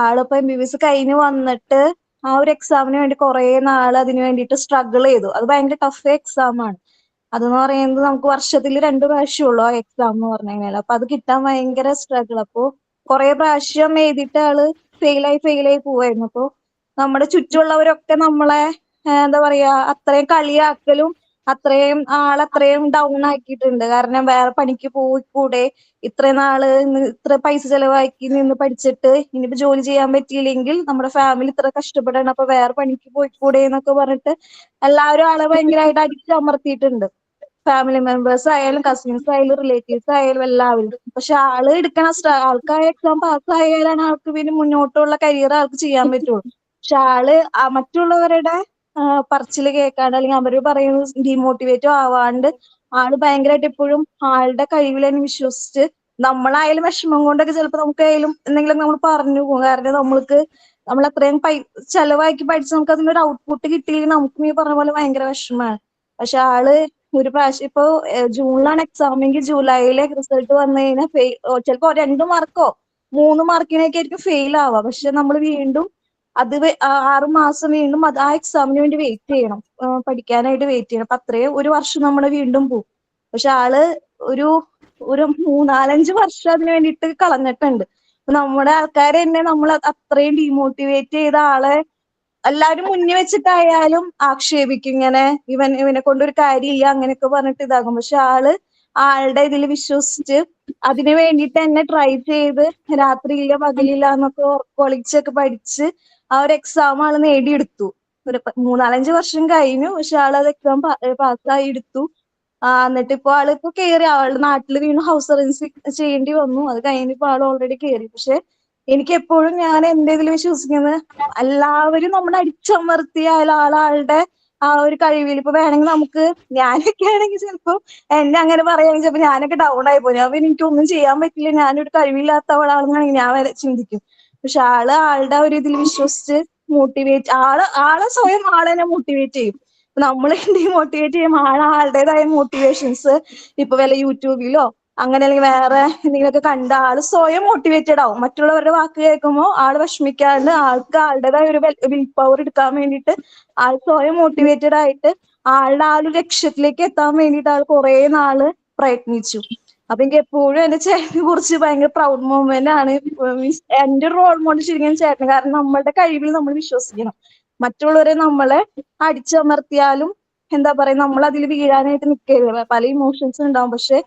ആളിപ്പോ MBBS കഴിഞ്ഞ് വന്നിട്ട് ആ ഒരു എക്സാമിന് വേണ്ടി കുറെ നാൾ അതിന് വേണ്ടിയിട്ട് സ്ട്രഗിൾ ചെയ്തു. അത് ഭയങ്കര ടഫ് എക്സാം ആണ്. അതെന്ന് പറയുന്നത് നമുക്ക് വർഷത്തിൽ 2 പ്രാവശ്യമുള്ളൂ ആ എക്സാം എന്ന് പറഞ്ഞു കഴിഞ്ഞാൽ. അപ്പൊ അത് കിട്ടാൻ ഭയങ്കര സ്ട്രഗിൾ. അപ്പോ കുറെ പ്രാവശ്യം എഴുതിയിട്ട് ആള് ഫെയിലായി പോവായിരുന്നു. അപ്പോ നമ്മുടെ ചുറ്റുമുള്ളവരൊക്കെ നമ്മളെ എന്താ പറയാ അത്രയും കളിയാക്കലും അത്രയും ഡൗൺ ആക്കിയിട്ടുണ്ട്. കാരണം വേറെ പണിക്ക് പോയിക്കൂടെ, ഇത്രയും നാള് ഇത്ര പൈസ ചെലവാക്കി നിന്ന് പഠിച്ചിട്ട് ഇനിയിപ്പോ ജോലി ചെയ്യാൻ പറ്റിയില്ലെങ്കിൽ നമ്മുടെ ഫാമിലി ഇത്ര കഷ്ടപ്പെടണം, അപ്പൊ വേറെ പണിക്ക് പോയിക്കൂടെ എന്നൊക്കെ പറഞ്ഞിട്ട് എല്ലാവരും ആളെ ഭയങ്കരമായിട്ട് അടിച്ചമർത്തിയിട്ടുണ്ട്. ഫാമിലി മെമ്പേഴ്സ് ആയാലും കസിൻസ് ആയാലും റിലേറ്റീവ്സ് ആയാലും എല്ലാവരും. പക്ഷെ ആള് ആൾക്ക് ആ എക്സാം പാസ്സായാലാണ് ആൾക്ക് പിന്നെ മുന്നോട്ടുള്ള കരിയർ ആൾക്ക് ചെയ്യാൻ പറ്റുള്ളൂ. പക്ഷെ ആള് മറ്റുള്ളവരുടെ പറച്ചില് കേൾക്കാണ്ട് അല്ലെങ്കിൽ അവര് പറയുന്നത് ഡീമോട്ടിവേറ്റ് ആവാണ്ട് ആള് ഭയങ്കരമായിട്ട് എപ്പോഴും ആളുടെ കഴിവിൽ തന്നെ വിശ്വസിച്ച്, നമ്മളായാലും വിഷമം കൊണ്ടൊക്കെ ചിലപ്പോൾ നമുക്കായാലും എന്തെങ്കിലും നമ്മൾ പറഞ്ഞു പോകും. കാരണം നമ്മൾ അത്രയും ചെലവാക്കി പഠിച്ച് നമുക്ക് അതിനൊരു ഔട്ട്പുട്ട് കിട്ടിയില്ലെങ്കിൽ നമുക്കും ഈ പറഞ്ഞ പോലെ ഭയങ്കര വിഷമമാണ്. പക്ഷെ ആള് ഒരു പ്രാവശ്യം ഇപ്പൊ ജൂണിലാണ് എക്സാം എങ്കിൽ ജൂലൈയിലെ റിസൾട്ട് വന്നു കഴിഞ്ഞാൽ ചിലപ്പോ 2 മാർക്കോ 3 മാർക്കിനൊക്കെ ആയിരിക്കും ഫെയിൽ ആവുക. പക്ഷെ നമ്മൾ വീണ്ടും 6 മാസം വീണ്ടും ആ എക്സാമിന് വേണ്ടി വെയിറ്റ് ചെയ്യണം, പഠിക്കാനായിട്ട് വെയിറ്റ് ചെയ്യണം. അപ്പൊ അത്രയും ഒരു വർഷം നമ്മൾ വീണ്ടും പോകും. പക്ഷെ ആള് ഒരു 3-4-5 വർഷം അതിന് വേണ്ടിയിട്ട് കളഞ്ഞിട്ടുണ്ട്. നമ്മുടെ ആൾക്കാർ തന്നെ നമ്മൾ അത്രയും ഡീമോട്ടിവേറ്റ് ചെയ്ത ആളെ എല്ലാവരും മുന്നിൽ വെച്ചിട്ടായാലും ആക്ഷേപിക്കും, ഇങ്ങനെ ഇവനെ കൊണ്ടൊരു കാര്യമില്ല അങ്ങനെയൊക്കെ പറഞ്ഞിട്ട് ഇതാകും. പക്ഷെ ആളുടെ ഇതിൽ വിശ്വസിച്ച് അതിന് വേണ്ടിയിട്ട് തന്നെ ട്രൈ ചെയ്ത് രാത്രിയില്ല പകലില്ല എന്നൊക്കെ ഒളിച്ചൊക്കെ പഠിച്ച് ആ ഒരു എക്സാം ആള് നേടിയെടുത്തു. ഒരു 3-4-5 വർഷം കഴിഞ്ഞു. പക്ഷെ അത് എക്സാം പാസ്സായി എടുത്തു. എന്നിട്ട് ഇപ്പൊ ആളിപ്പോ കേറി, ആളുടെ നാട്ടിൽ വീണ്ടും ഹൗസ് സർവീസ് ചെയ്യേണ്ടി വന്നു. അത് കഴിഞ്ഞിപ്പോ ആൾ ഓൾറെഡി കേറി. പക്ഷെ എനിക്ക് എപ്പോഴും ഞാൻ എന്റെ ഇതിൽ വിശ്വസിക്കുന്നത്, എല്ലാവരും നമ്മളെ അടിച്ചമർത്തിയാൽ ആളുടെ ആ ഒരു കഴിവിൽ ഇപ്പൊ വേണമെങ്കിൽ ഞാനൊക്കെ ആണെങ്കിൽ ചിലപ്പോ എന്നെ അങ്ങനെ പറയുകയാണെങ്കിൽ ചിലപ്പോൾ ഞാനൊക്കെ ഡൗൺ ആയി പോകും. ഞാൻ എനിക്കൊന്നും ചെയ്യാൻ പറ്റില്ല, ഞാനൊരു കഴിവില്ലാത്തവളാണെന്നാണെങ്കിൽ ഞാൻ വരെ ചിന്തിക്കും. പക്ഷെ ആളുടെ ഒരു ഇതിൽ വിശ്വസിച്ച് മോട്ടിവേറ്റ് ആളെ സ്വയം ആളെന്നെ മോട്ടിവേറ്റ് ചെയ്യും. നമ്മൾ ഡീമോട്ടിവേറ്റ് ചെയ്യുമ്പോൾ ആളുടേതായ മോട്ടിവേഷൻസ് ഇപ്പൊ വല്ല യൂട്യൂബിലോ അങ്ങനെ അല്ലെങ്കിൽ വേറെ എന്തെങ്കിലുമൊക്കെ കണ്ട ആള് സ്വയം മോട്ടിവേറ്റഡ് ആവും. മറ്റുള്ളവരുടെ വാക്ക് കേൾക്കുമ്പോൾ ആള് വിഷമിക്കാണ്ട് ആളുടേതായ ഒരു വിൽ പവർ എടുക്കാൻ വേണ്ടിയിട്ട് ആൾ സ്വയം മോട്ടിവേറ്റഡ് ആയിട്ട് ആളുടെ ആ ഒരു ലക്ഷ്യത്തിലേക്ക് എത്താൻ വേണ്ടിയിട്ട് ആൾ കുറെ നാള് പ്രയത്നിച്ചു. അപ്പൊ എനിക്ക് എപ്പോഴും എന്റെ ചേട്ടനെ കുറിച്ച് ഭയങ്കര പ്രൗഡ് മൊമെന്റ് ആണ്. മീൻസ് എന്റെ ഒരു റോൾ മോഡൽ ശരിക്കും ചേട്ടൻ. കാരണം നമ്മളുടെ കഴിവിൽ നമ്മൾ വിശ്വസിക്കണം. മറ്റുള്ളവരെ നമ്മളെ അടിച്ചമർത്തിയാലും എന്താ പറയാ, നമ്മൾ അതിൽ വീഴാനായിട്ട് നിൽക്കരുത്. പല ഇമോഷൻസ് ഉണ്ടാവും. പക്ഷെ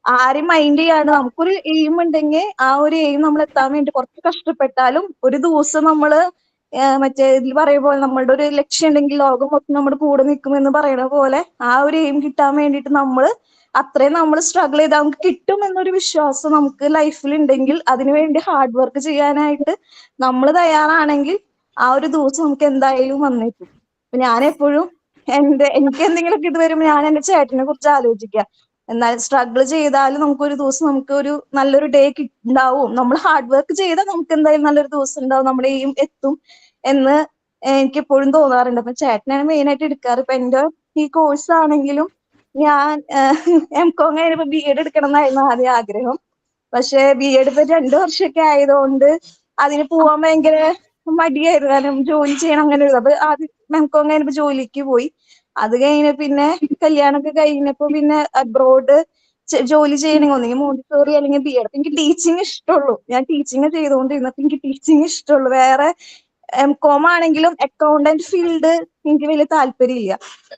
ആരും മൈൻഡ് ചെയ്യാണ്ട് നമുക്കൊരു എയിം ഉണ്ടെങ്കിൽ ആ ഒരു എയിം നമ്മൾ എത്താൻ വേണ്ടി കുറച്ച് കഷ്ടപ്പെട്ടാലും ഒരു ദിവസം നമ്മള് മറ്റേ ഇതിൽ പറയുമ്പോൾ നമ്മളുടെ ഒരു ലക്ഷ്യം ഉണ്ടെങ്കിൽ ലോകം മൊത്തം നമ്മുടെ കൂടെ നിൽക്കുമെന്ന് പറയണ പോലെ ആ ഒരു എയിം കിട്ടാൻ വേണ്ടിയിട്ട് നമ്മൾ സ്ട്രഗിൾ ചെയ്താൽ നമുക്ക് കിട്ടും എന്നൊരു വിശ്വാസം നമുക്ക് ലൈഫിൽ ഉണ്ടെങ്കിൽ അതിനുവേണ്ടി ഹാർഡ് വർക്ക് ചെയ്യാനായിട്ട് നമ്മൾ തയ്യാറാണെങ്കിൽ ആ ഒരു ദിവസം നമുക്ക് എന്തായാലും വന്നേക്കും. അപ്പൊ ഞാൻ എപ്പോഴും എനിക്ക് എന്തെങ്കിലുമൊക്കെ ഇത് വരുമ്പോൾ ഞാൻ എന്റെ ചേട്ടനെ കുറിച്ച് ആലോചിക്കുക. എന്നാൽ സ്ട്രഗിൾ ചെയ്താലും നമുക്കൊരു ദിവസം നമുക്കൊരു നല്ലൊരു ഡേ ഉണ്ടാവും. നമ്മൾ ഹാർഡ് വർക്ക് ചെയ്താൽ നമുക്ക് എന്തായാലും നല്ലൊരു ദിവസം ഉണ്ടാവും, നമ്മുടെ എയിം എത്തും എന്ന് എനിക്ക് എപ്പോഴും തോന്നാറുണ്ട്. അപ്പൊ ചേട്ടനാണ് മെയിൻ ആയിട്ട് എടുക്കാറ്. ഇപ്പൊ എന്റെ ഈ കോഴ്സ് ആണെങ്കിലും ഞാൻ M.Com കഴിഞ്ഞപ്പോ B.Ed എടുക്കണം എന്നായിരുന്നു ആദ്യം ആഗ്രഹം. പക്ഷെ B.Ed ഇപ്പൊ 2 വർഷമൊക്കെ ആയതുകൊണ്ട് അതിന് പോവാൻ ഭയങ്കര മടിയായിരുന്നു. കാരണം ജോലി ചെയ്യണം അങ്ങനെ. അപ്പൊ ആദ്യം M.Com കഴിഞ്ഞപ്പോ ജോലിക്ക് പോയി. അത് കഴിഞ്ഞ പിന്നെ കല്യാണമൊക്കെ കഴിഞ്ഞപ്പോ പിന്നെ അബ്രോഡ് ജോലി ചെയ്യണമെങ്കിൽ ഒന്നെങ്കിൽ മോണ്ടിസോറി അല്ലെങ്കിൽ B.Ed. എനിക്ക് ടീച്ചിങ് ഇഷ്ടമുള്ളൂ. ഞാൻ ടീച്ചിങ് ചെയ്തുകൊണ്ടിരുന്നപ്പോ എനിക്ക് ടീച്ചിങ് ഇഷ്ടമുള്ളൂ. വേറെ M.Com ആണെങ്കിലും അക്കൗണ്ടന്റ് ഫീൽഡ് എനിക്ക് വലിയ താല്പര്യമില്ല.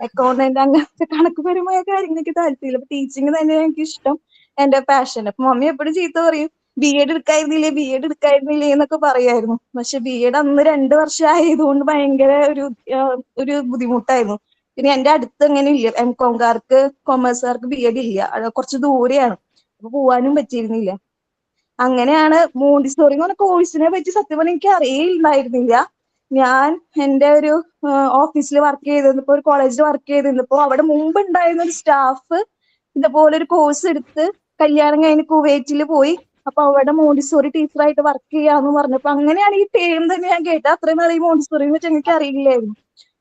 അക്കൗണ്ടന്റ് അങ്ങനത്തെ കണക്കുപരമായ കാര്യങ്ങൾക്ക് താല്പര്യമില്ല. അപ്പൊ ടീച്ചിങ് തന്നെയാണ് എനിക്ക് ഇഷ്ടം, എന്റെ പാഷൻ. അപ്പൊ മമ്മി എപ്പോഴും ചീത്ത പറയും, B.Ed എടുക്കായിരുന്നില്ലേ എന്നൊക്കെ പറയായിരുന്നു. പക്ഷെ B.Ed അന്ന് 2 വർഷം ആയതുകൊണ്ട് ഭയങ്കര ഒരു ബുദ്ധിമുട്ടായിരുന്നു. പിന്നെ എന്റെ അടുത്ത് അങ്ങനെ ഇല്ല, M.Com-കാർക്ക് കൊമേഴ്സുകാർക്ക് B.Ed ഇല്ല, കുറച്ച് ദൂരെയാണ്. അപ്പൊ പോവാനും പറ്റിയിരുന്നില്ല. അങ്ങനെയാണ് മോണ്ടിസോറി എന്ന് പറഞ്ഞ കോഴ്സിനെ പറ്റി സത്യം പറഞ്ഞാൽ എനിക്ക് അറിയില്ലായിരുന്നില്ല. ഞാൻ എന്റെ ഒരു ഓഫീസിൽ വർക്ക് ചെയ്തിരുന്നപ്പോ, ഒരു കോളേജിൽ വർക്ക് ചെയ്തിരുന്നപ്പോ അവിടെ മുമ്പ് ഉണ്ടായിരുന്ന ഒരു സ്റ്റാഫ് ഇതുപോലെ ഒരു കോഴ്സ് എടുത്ത് കല്യാണം കഴിഞ്ഞ് കുവൈറ്റിൽ പോയി. അപ്പൊ അവിടെ മോണ്ടിസോറി ടീച്ചറായിട്ട് വർക്ക് ചെയ്യാന്ന് പറഞ്ഞപ്പോ അങ്ങനെയാണ് ഈ ടേം തന്നെ ഞാൻ കേട്ടത്. അത്രയും നാൾ ഈ മോണ്ടിസോറിനെ പറ്റി എനിക്ക് അറിയില്ലായിരുന്നു.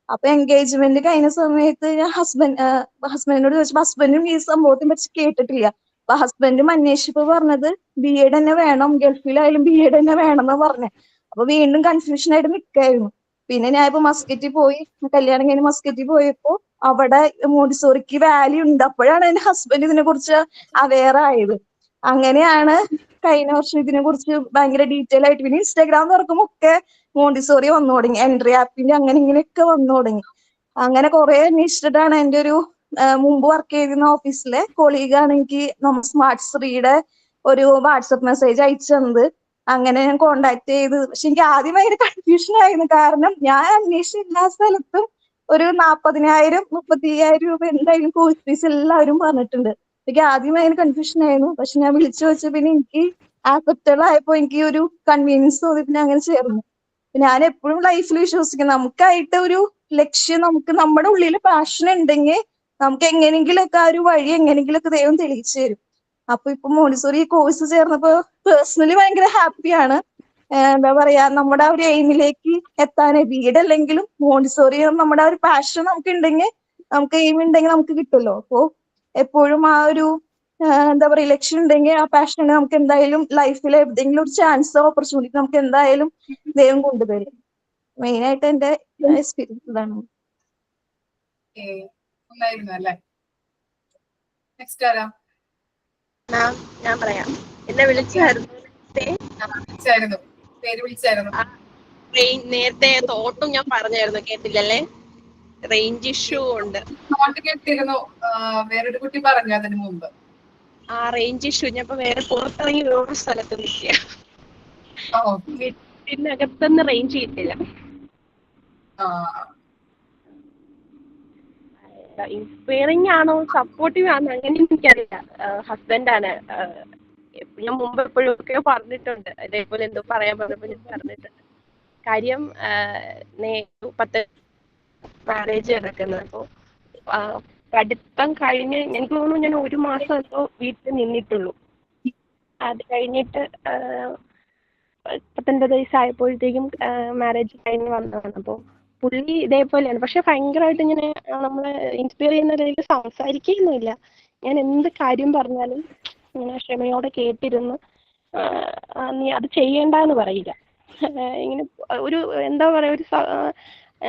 അപ്പൊ എൻഗേജ്മെന്റ് കഴിഞ്ഞ സമയത്ത് ഞാൻ ഹസ്ബൻഡിനോട് ചോദിച്ചപ്പോ ഹസ്ബൻഡും ഈ സംഭവത്തെ പറ്റി കേട്ടിട്ടില്ല. അപ്പൊ ഹസ്ബൻഡും അന്വേഷിച്ചപ്പോ പറഞ്ഞത് B.Ed തന്നെ വേണം, ഗൾഫിലായാലും B.Ed തന്നെ വേണം എന്നാ പറഞ്ഞത്. അപ്പൊ വീണ്ടും കൺഫ്യൂഷൻ ആയിട്ട് നിൽക്കായിരുന്നു. പിന്നെ ഞാൻ ഇപ്പൊ മസ്കറ്റിൽ പോയി, കല്യാണം കഴിഞ്ഞ് മസ്കറ്റിൽ പോയപ്പോ അവിടെ മോണ്ടിസോറിക്ക് വാല്യൂ ഉണ്ട്. അപ്പോഴാണ് എന്റെ ഹസ്ബൻഡ് ഇതിനെ കുറിച്ച് അവെയർ ആയത്. അങ്ങനെയാണ് കഴിഞ്ഞ വർഷം ഇതിനെ കുറിച്ച് ഭയങ്കര ഡീറ്റെയിൽ ആയിട്ട്, പിന്നെ ഇൻസ്റ്റാഗ്രാം തുറക്കുമ്പോ ഒക്കെ മോണ്ടിസോറി വന്നു തുടങ്ങി, എൻട്രി ആപ്പിന്റെ അങ്ങനെ ഇങ്ങനെയൊക്കെ വന്നു തുടങ്ങി. അങ്ങനെ കുറെ അന്വേഷിച്ചിട്ടാണ് എന്റെ ഒരു മുമ്പ് വർക്ക് ചെയ്തിരുന്ന ഓഫീസിലെ കൊളീഗാണ് എനിക്ക് നമ്മൾ സ്മാർട്ട് ശ്രീയുടെ ഒരു വാട്സപ്പ് മെസ്സേജ് അയച്ചു തന്നത്. അങ്ങനെ ഞാൻ കോണ്ടാക്ട് ചെയ്ത്. പക്ഷെ എനിക്ക് ആദ്യം ഭയങ്കര കൺഫ്യൂഷൻ ആയിരുന്നു. കാരണം ഞാൻ അന്വേഷിച്ച എല്ലാ സ്ഥലത്തും ഒരു 40,000 35,000 രൂപ എന്തായാലും കോഴ്സ് ഫീസ് എല്ലാവരും പറഞ്ഞിട്ടുണ്ട്. എനിക്ക് ആദ്യം ഭയങ്കര കൺഫ്യൂഷൻ ആയിരുന്നു. പക്ഷെ ഞാൻ വിളിച്ചു വെച്ച പിന്നെ എനിക്ക് ആക്സെപ്റ്റബിൾ ആയപ്പോ എനിക്ക് ഒരു കൺവീനിയൻസ് തോന്നി. പിന്നെ അങ്ങനെ ചേർന്നു. ഞാൻ എപ്പോഴും ലൈഫിൽ വിശ്വസിക്കുന്നു, നമുക്കായിട്ട് ഒരു ലക്ഷ്യം, നമുക്ക് നമ്മുടെ ഉള്ളിൽ പാഷൻ ഉണ്ടെങ്കിൽ നമുക്ക് എങ്ങനെയെങ്കിലുമൊക്കെ ആ ഒരു വഴി എങ്ങനെയെങ്കിലുമൊക്കെ ദൈവം തെളിയിച്ചു തരും. അപ്പൊ ഇപ്പൊ മോണ്ടിസോറി കോഴ്സ് ചേർന്നപ്പോ പേഴ്സണലി ഭയങ്കര ഹാപ്പിയാണ്. എന്താ പറയാ, നമ്മുടെ ആ ഒരു എയിമിലേക്ക് എത്താനേ വീടല്ലെങ്കിലും മോണ്ടിസോറി നമ്മുടെ ആ ഒരു പാഷൻ നമുക്ക് ഉണ്ടെങ്കിൽ, നമുക്ക് എയിം ഉണ്ടെങ്കിൽ നമുക്ക് കിട്ടുമല്ലോ. അപ്പോ എപ്പോഴും ആ ഒരു എന്താ പറയാ ലക്ഷ്യം ഉണ്ടെങ്കിൽ, ആ പാഷൻ ഉണ്ടെങ്കിൽ നമുക്ക് എന്തായാലും ലൈഫിൽ എവിടെയെങ്കിലും ഒരു ചാൻസോ ഓപ്പർച്യൂണിറ്റി നമുക്ക് എന്തായാലും ദൈവം കൊണ്ടുതരും. മെയിൻ ആയിട്ട് എന്റെ എക്സ്പീരിയൻസ് ഇതാണ്. ഉണ്ടായിരുന്നു അല്ലേ? നെക്സ്റ്റ് ആരാ? ഞാൻ പറയാം. എന്നെ വിളിച്ചായിരുന്നു പേര് വിളിച്ചായിരുന്നു. നേരത്തെ തോട്ടും ഞാൻ പറഞ്ഞായിരുന്നു, കേട്ടില്ലല്ലേ? റേഞ്ച് ഇഷ്യൂ ഉണ്ട്. നോട്ട് കേട്ടിരുന്നു, വേറൊരു കുട്ടി പറഞ്ഞു അതിന് മുമ്പ്. ആ റേഞ്ച് ഇഷ്യൂ. ഞാൻ ഇപ്പൊ വേറെ പുറത്തിറങ്ങി വേറൊരു സ്ഥലത്ത് നിൽക്കുക. വീട്ടിനകത്തൊന്നും റേഞ്ച് കിട്ടില്ല. ഇൻസ്പയറിംഗ് ആണോ സപ്പോർട്ടീവ് ആണോ അങ്ങനെ എനിക്കറിയില്ല. ഹസ്ബൻഡാണ്. ഞാൻ മുമ്പ് എപ്പോഴും ഒക്കെ പറഞ്ഞിട്ടുണ്ട്, ഇതേപോലെ എന്തോ പറയാൻ പറഞ്ഞപ്പോൾ ഞാൻ പറഞ്ഞിട്ടുണ്ട്. കാര്യം 10 മാരേജ് നടക്കുന്നത്. അപ്പോൾ പഠിത്തം കഴിഞ്ഞ് എനിക്ക് തോന്നുന്നു ഞാൻ 1 മാസം എന്തോ വീട്ടിൽ നിന്നിട്ടുള്ളൂ. അത് കഴിഞ്ഞിട്ട് 19 വയസ്സായപ്പോഴത്തേക്കും മാരേജ് കഴിഞ്ഞ് വന്നതാണ്. അപ്പോൾ പുള്ളി ഇതേപോലെയാണ്. പക്ഷെ ഭയങ്കരമായിട്ട് ഇങ്ങനെ നമ്മളെ ഇൻസ്പയർ ചെയ്യുന്ന രീതിയിൽ സംസാരിക്കുകയൊന്നുമില്ല. ഞാൻ എന്ത് കാര്യം പറഞ്ഞാലും ഇങ്ങനെ ക്ഷമയോടെ കേട്ടിരുന്ന് നീ അത് ചെയ്യണ്ടെന്ന് പറയില്ല. ഇങ്ങനെ ഒരു എന്താ പറയാ, ഒരു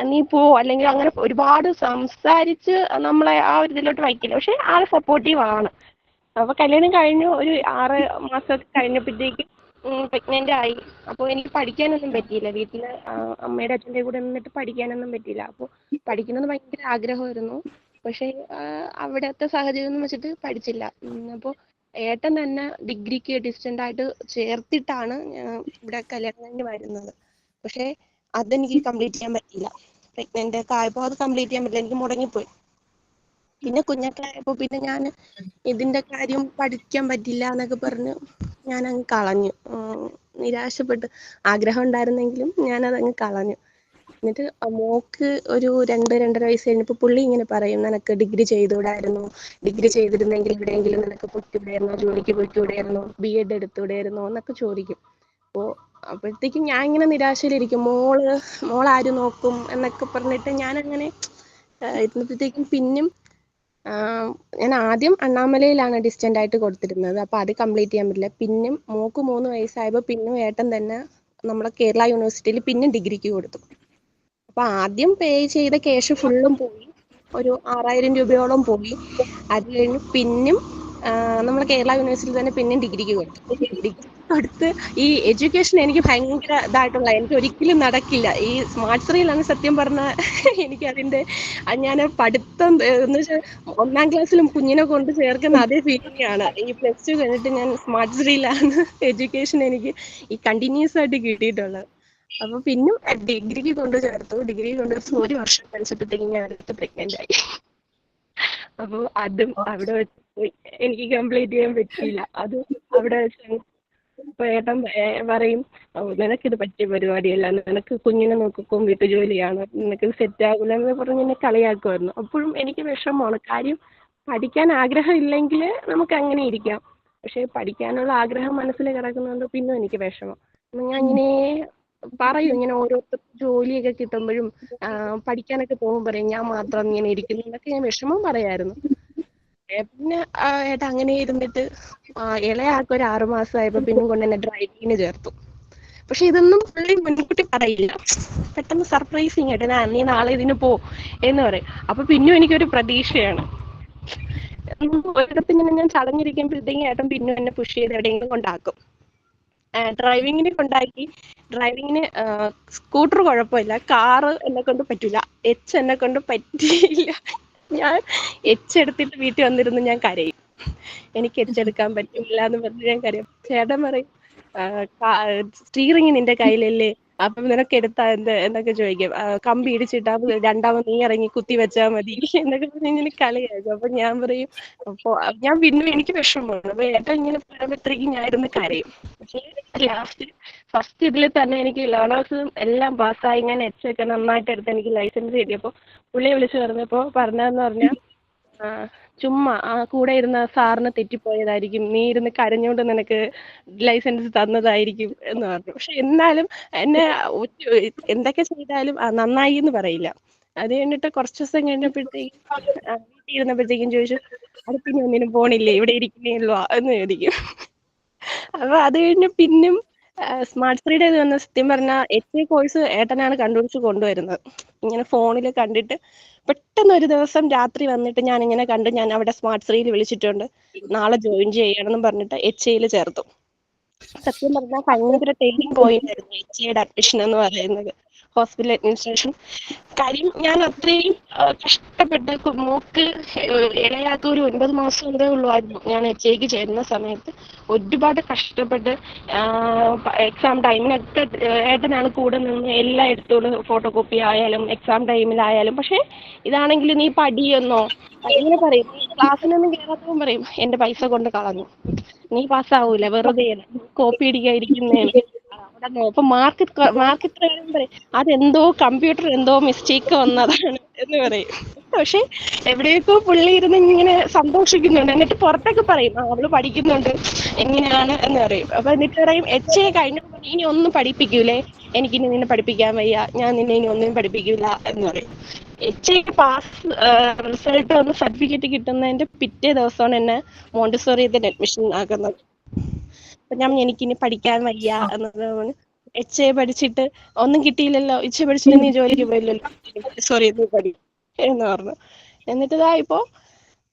നീ പോ, അല്ലെങ്കിൽ അങ്ങനെ ഒരുപാട് സംസാരിച്ച് നമ്മളെ ആ ഒരു ഇതിലോട്ട് വയ്ക്കില്ല. പക്ഷെ ആള് സപ്പോർട്ടീവ് ആണ്. അപ്പൊ കല്യാണം കഴിഞ്ഞു ഒരു 6 മാസം കഴിഞ്ഞപ്പോഴത്തേക്കും പ്രഗ്നന്റ് ആയി. അപ്പോൾ എനിക്ക് പഠിക്കാനൊന്നും പറ്റിയില്ല. വീട്ടിൽ അമ്മയുടെ അച്ഛൻ്റെ കൂടെ നിന്നിട്ട് പഠിക്കാനൊന്നും പറ്റിയില്ല. അപ്പോൾ പഠിക്കണമെന്ന് ഭയങ്കര ആഗ്രഹമായിരുന്നു. പക്ഷേ അവിടുത്തെ സാഹചര്യം ഒന്നും വെച്ചിട്ട് പഠിച്ചില്ല. അപ്പോൾ ഏട്ടൻ തന്നെ ഡിഗ്രിക്ക് ഡിസ്റ്റന്റ് ആയിട്ട് ചേർത്തിട്ടാണ് ഇവിടെ കല്യാണം കഴിഞ്ഞ് വരുന്നത്. പക്ഷേ അതെനിക്ക് കംപ്ലീറ്റ് ചെയ്യാൻ പറ്റിയില്ല. പ്രഗ്നന്റ് ഒക്കെ ആയപ്പോൾ അത് കംപ്ലീറ്റ് ചെയ്യാൻ പറ്റില്ല, എനിക്ക് മുടങ്ങിപ്പോയി. പിന്നെ കുഞ്ഞൊക്കെ ആയപ്പോൾ പിന്നെ ഞാൻ ഇതിന്റെ കാര്യം പഠിക്കാൻ പറ്റില്ല എന്നൊക്കെ പറഞ്ഞ് ഞാനങ്ങ് കളഞ്ഞു. നിരാശപ്പെട്ട്. ആഗ്രഹം ഉണ്ടായിരുന്നെങ്കിലും ഞാനതങ്ങ് കളഞ്ഞു. എന്നിട്ട് മോക്ക് ഒരു 2-2.5 വയസ്സ് കഴിഞ്ഞപ്പോൾ പുള്ളി ഇങ്ങനെ പറയും, നിനക്ക് ഡിഗ്രി ചെയ്തുകൂടായിരുന്നു, ഡിഗ്രി ചെയ്തിരുന്നെങ്കിൽ എവിടെയെങ്കിലും നിനക്ക് പൊയ്ക്കൂടായിരുന്നോ, ജോലിക്ക് പൊയ്ക്കൂടായിരുന്നോ, BEd എടുത്തുകൂടായിരുന്നോ എന്നൊക്കെ ചോദിക്കും. അപ്പോഴത്തേക്കും ഞാൻ ഇങ്ങനെ നിരാശയിലിരിക്കും. മോളാര് നോക്കും എന്നൊക്കെ പറഞ്ഞിട്ട് ഞാനങ്ങനെ ഇരുന്നപ്പോഴത്തേക്കും പിന്നും ഞാൻ ആദ്യം അണ്ണാമലയിലാണ് ഡിസ്റ്റന്റ് ആയിട്ട് കൊടുത്തിരുന്നത്. അപ്പോൾ അത് കംപ്ലീറ്റ് ചെയ്യാൻ പറ്റില്ല. പിന്നും മോക്ക് 3 വയസ്സായപ്പോൾ പിന്നും ഏട്ടൻ തന്നെ നമ്മളെ കേരള യൂണിവേഴ്സിറ്റിയിൽ പിന്നും ഡിഗ്രിക്ക് കൊടുത്തു. അപ്പോൾ ആദ്യം പേ ചെയ്ത ക്യാഷ് ഫുള്ളും പോയി, ഒരു 6,000 രൂപയോളം പോയി. അത് കഴിഞ്ഞ് പിന്നും നമ്മൾ കേരള യൂണിവേഴ്സിറ്റിയിൽ തന്നെ പിന്നും ഡിഗ്രിക്ക് കൊടുത്തു. ഡിഗ്രി കൊടുത്ത് ഈ എഡ്യൂക്കേഷൻ എനിക്ക് ഭയങ്കര ഇതായിട്ടുള്ള, എനിക്ക് ഒരിക്കലും നടക്കില്ല. ഈ സ്മാർട്ട് ശ്രീയിലാണ് സത്യം പറഞ്ഞാൽ എനിക്കതിൻ്റെ ഞാൻ പഠിത്തം എന്ന് വെച്ചാൽ 1-ാം ക്ലാസ്സിലും കുഞ്ഞിനെ കൊണ്ട് ചേർക്കുന്ന അതേ ഫീലിംഗ് ആണ്. ഈ +2 കഴിഞ്ഞിട്ട് ഞാൻ സ്മാർട്ട് ശ്രീയിലാണ് എഡ്യൂക്കേഷൻ എനിക്ക് ഈ കണ്ടിന്യൂസ് ആയിട്ട് കിട്ടിയിട്ടുള്ളത്. അപ്പൊ പിന്നും ഡിഗ്രിക്ക് കൊണ്ട് ചേർത്തു. ഡിഗ്രി കൊണ്ട് 1 വർഷം കഴിച്ചപ്പോഴത്തേക്കും ഞാൻ അടുത്ത് പ്രഗ്നന്റ് ആയി. അപ്പോൾ അതും അവിടെ വെച്ച് എനിക്ക് കംപ്ലീറ്റ് ചെയ്യാൻ പറ്റിയില്ല. അത് അവിടെ വെച്ച് ഇപ്പൊ ഏട്ടൻ പറയും, നിനക്കിത് പറ്റിയ പരിപാടിയല്ല, നിനക്ക് കുഞ്ഞിനെ നോക്കും, വീട്ടുജോലിയാണ്, നിനക്കിത് സെറ്റ് ആകില്ല എന്ന് പറഞ്ഞ് എന്നെ കളിയാക്കുമായിരുന്നു. അപ്പോഴും എനിക്ക് വിഷമമാണ്. കാര്യം പഠിക്കാൻ ആഗ്രഹം ഇല്ലെങ്കിൽ നമുക്ക് അങ്ങനെ ഇരിക്കാം. പക്ഷെ പഠിക്കാനുള്ള ആഗ്രഹം മനസ്സിൽ കിടക്കുന്നുണ്ട് പിന്നും എനിക്ക് വിഷമം. ഞാൻ ഇങ്ങനെ പറയും, ഇങ്ങനെ ഓരോരുത്തർ ജോലിയൊക്കെ കിട്ടുമ്പോഴും പഠിക്കാനൊക്കെ പോകുമ്പോൾ പറയും ഞാൻ മാത്രം ഇങ്ങനെ ഇരിക്കുന്നു എന്നൊക്കെ ഞാൻ വിഷമം പറയായിരുന്നു. പിന്നെ ഏട്ടാ അങ്ങനെ ഇരുന്നിട്ട് ഇളയാൾക്ക് ഒരു 6 മാസമായപ്പോൾ പിന്നും കൊണ്ട് എന്നെ ഡ്രൈവിങ്ങിന് ചേർത്തു. പക്ഷെ ഇതൊന്നും പുള്ളി മുൻകൂട്ടി പറയില്ല, പെട്ടെന്ന് സർപ്രൈസിങ് ആയിട്ട് നീ നാളെ ഇതിന് പോ എന്ന് പറയും. അപ്പൊ പിന്നും എനിക്കൊരു പ്രതീക്ഷയാണ്. ഒരിടത്തിന് ഞാൻ ചടഞ്ഞിരിക്കുമ്പോഴത്തേക്കും ഏട്ടൻ പിന്നും എന്നെ പുഷ് ചെയ്ത് എവിടെയെങ്കിലും കൊണ്ടാക്കും. ഡ്രൈവിങ്ങിന് കൊണ്ടാക്കി. ഡ്രൈവിങ്ങിന് സ്കൂട്ടർ കുഴപ്പമില്ല, കാറ് എന്നെ കൊണ്ട് പറ്റില്ല, എന്നെ കൊണ്ട് പറ്റിയില്ല. ഞാൻ എച്ചെടുത്തിട്ട് വീട്ടിൽ വന്നിരുന്ന് ഞാൻ കരയും. എനിക്ക് എച്ചെടുക്കാൻ പറ്റില്ല എന്ന് പറഞ്ഞ് ഞാൻ കരയും. ചേട്ടൻ പറയും സ്റ്റിയറിംഗ് നിന്റെ കയ്യിലല്ലേ, അപ്പം നിനക്ക് എടുത്താ എന്നൊക്കെ ചോദിക്കും. കമ്പി ഇടിച്ചിട്ടാ രണ്ടാമത് നീ ഇറങ്ങി കുത്തി വെച്ചാ മതി എന്നൊക്കെ പറഞ്ഞ് ഇങ്ങനെ കളിയാക്കും. അപ്പൊ ഞാൻ പറയും, അപ്പൊ ഞാൻ പിന്നെ എനിക്ക് വിഷമമാണ്. അപ്പൊ ഏട്ടൻ ഇങ്ങനെ പറയുമ്പോഴത്തേക്കും ഞാൻ ഇരുന്ന് കരയും. പക്ഷേ ലാസ്റ്റ് ഫസ്റ്റ് ഇതിൽ തന്നെ എനിക്ക് ലേണേഴ്സ് എല്ലാം പാസ്സായി, ഞാൻ എച്ചൊക്കെ നന്നായിട്ട് എടുത്ത് എനിക്ക് ലൈസൻസ് കിട്ടിയപ്പോൾ പുള്ളിയെ വിളിച്ച് പറഞ്ഞപ്പോൾ പറഞ്ഞതെന്ന് പറഞ്ഞാൽ ചുമ്മാ ആ കൂടെ ഇരുന്ന സാറിന് തെറ്റിപ്പോയതായിരിക്കും, നീ ഇരുന്ന് കരഞ്ഞുകൊണ്ട് നിനക്ക് ലൈസൻസ് തന്നതായിരിക്കും എന്ന് പറഞ്ഞു. പക്ഷെ എന്നാലും എന്നെ എന്തൊക്കെ ചെയ്താലും നന്നായി എന്ന് പറയില്ല. അത് കഴിഞ്ഞിട്ട് കുറച്ച് ദിവസം കഴിഞ്ഞപ്പോഴത്തേക്കും വീട്ടിൽ ഇരുന്നപ്പോഴത്തേക്കും ചോദിച്ചു, അടുപ്പിനി ഒന്നിനും പോണില്ലേ, ഇവിടെ ഇരിക്കുന്നേ ഉള്ളൂ എന്ന് ചോദിക്കും. അപ്പൊ അത് കഴിഞ്ഞ് പിന്നും സ്മാർട്ട് സ്ത്രീയുടെ ഇത് വന്ന സത്യം പറഞ്ഞാൽ HA കോഴ്സ് ഏട്ടനാണ് കണ്ടുപിടിച്ച് കൊണ്ടുവരുന്നത്. ഇങ്ങനെ ഫോണിൽ കണ്ടിട്ട് പെട്ടെന്ന് ഒരു ദിവസം രാത്രി വന്നിട്ട് ഞാൻ ഇങ്ങനെ കണ്ടു, ഞാൻ അവിടെ സ്മാർട്ട് സ്ത്രീയിൽ വിളിച്ചിട്ടുണ്ട്, നാളെ ജോയിൻ ചെയ്യണമെന്ന് പറഞ്ഞിട്ട് HAയിൽ ചേർത്തു. സത്യം പറഞ്ഞാൽ ഭയങ്കര ടേണിംഗ് പോയിന്റ് ആയിരുന്നു HAയുടെ അഡ്മിഷൻ എന്ന് പറയുന്നത്, ഹോസ്പിറ്റൽ അഡ്മിനിസ്ട്രേഷൻ. കാര്യം ഞാൻ അത്രയും കഷ്ടപ്പെട്ട് മോക്ക് ഇളയാത്ത ഒരു 9 മാസം എന്തേ ഉള്ളായിരുന്നു ഞാൻ HAക്ക് ചേരുന്ന സമയത്ത്. ഒരുപാട് കഷ്ടപ്പെട്ട് എക്സാം ടൈമിനൊക്കെ ഏട്ടനാണ് കൂടെ നിന്ന് എല്ലാം എടുത്തോളൂ, ഫോട്ടോ കോപ്പി ആയാലും എക്സാം ടൈമിലായാലും. പക്ഷെ ഇതാണെങ്കിൽ നീ പഠിയെന്നോ ഇങ്ങനെ പറയും, ക്ലാസ്സിനൊന്നും കയറാത്തവൻ പറയും എന്റെ പൈസ കൊണ്ട് കളഞ്ഞു, നീ പാസ്സാവൂല, വെറുതെ കോപ്പി അടിക്കാതിരിക്കുന്നേന്. അപ്പൊ മാർക്ക് ഇത്ര പറയും, അതെന്തോ കമ്പ്യൂട്ടർ എന്തോ മിസ്റ്റേക്ക് വന്നതാണ് എന്ന് പറയും. പക്ഷെ എവിടെയൊക്കെ പുള്ളി ഇരുന്ന് ഇങ്ങനെ സന്തോഷിക്കുന്നുണ്ട്. എന്നിട്ട് പുറത്തൊക്കെ പറയും അവള് പഠിക്കുന്നുണ്ട് എങ്ങനെയാണ് എന്ന് പറയും. അപ്പൊ എന്നിട്ട് പറയും HA കഴിഞ്ഞ ഇനി ഒന്നും പഠിപ്പിക്കൂലേ, എനിക്കിനി നിന്നെ പഠിപ്പിക്കാൻ വയ്യ, ഞാൻ നിന്നെ ഇനി ഒന്നും പഠിപ്പിക്കൂല എന്ന് പറയും. HA പാസ് റിസൾട്ട് വന്ന് സർട്ടിഫിക്കറ്റ് കിട്ടുന്നതിന്റെ പിറ്റേ ദിവസമാണ് എന്നെ മോണ്ടിസോറിയിൽ അഡ്മിഷൻ ആക്കുന്നത്. അപ്പൊ ഞാൻ എനിക്കിനി പഠിക്കാൻ വയ്യ എന്നത് HA പഠിച്ചിട്ട് ഒന്നും കിട്ടിയില്ലല്ലോ, HA പഠിച്ചിട്ട് നീ ജോലിക്ക് പോയില്ലല്ലോ, സോറി നീ പഠി എന്ന് പറഞ്ഞു. എന്നിട്ട് ഇതാ ഇപ്പോ.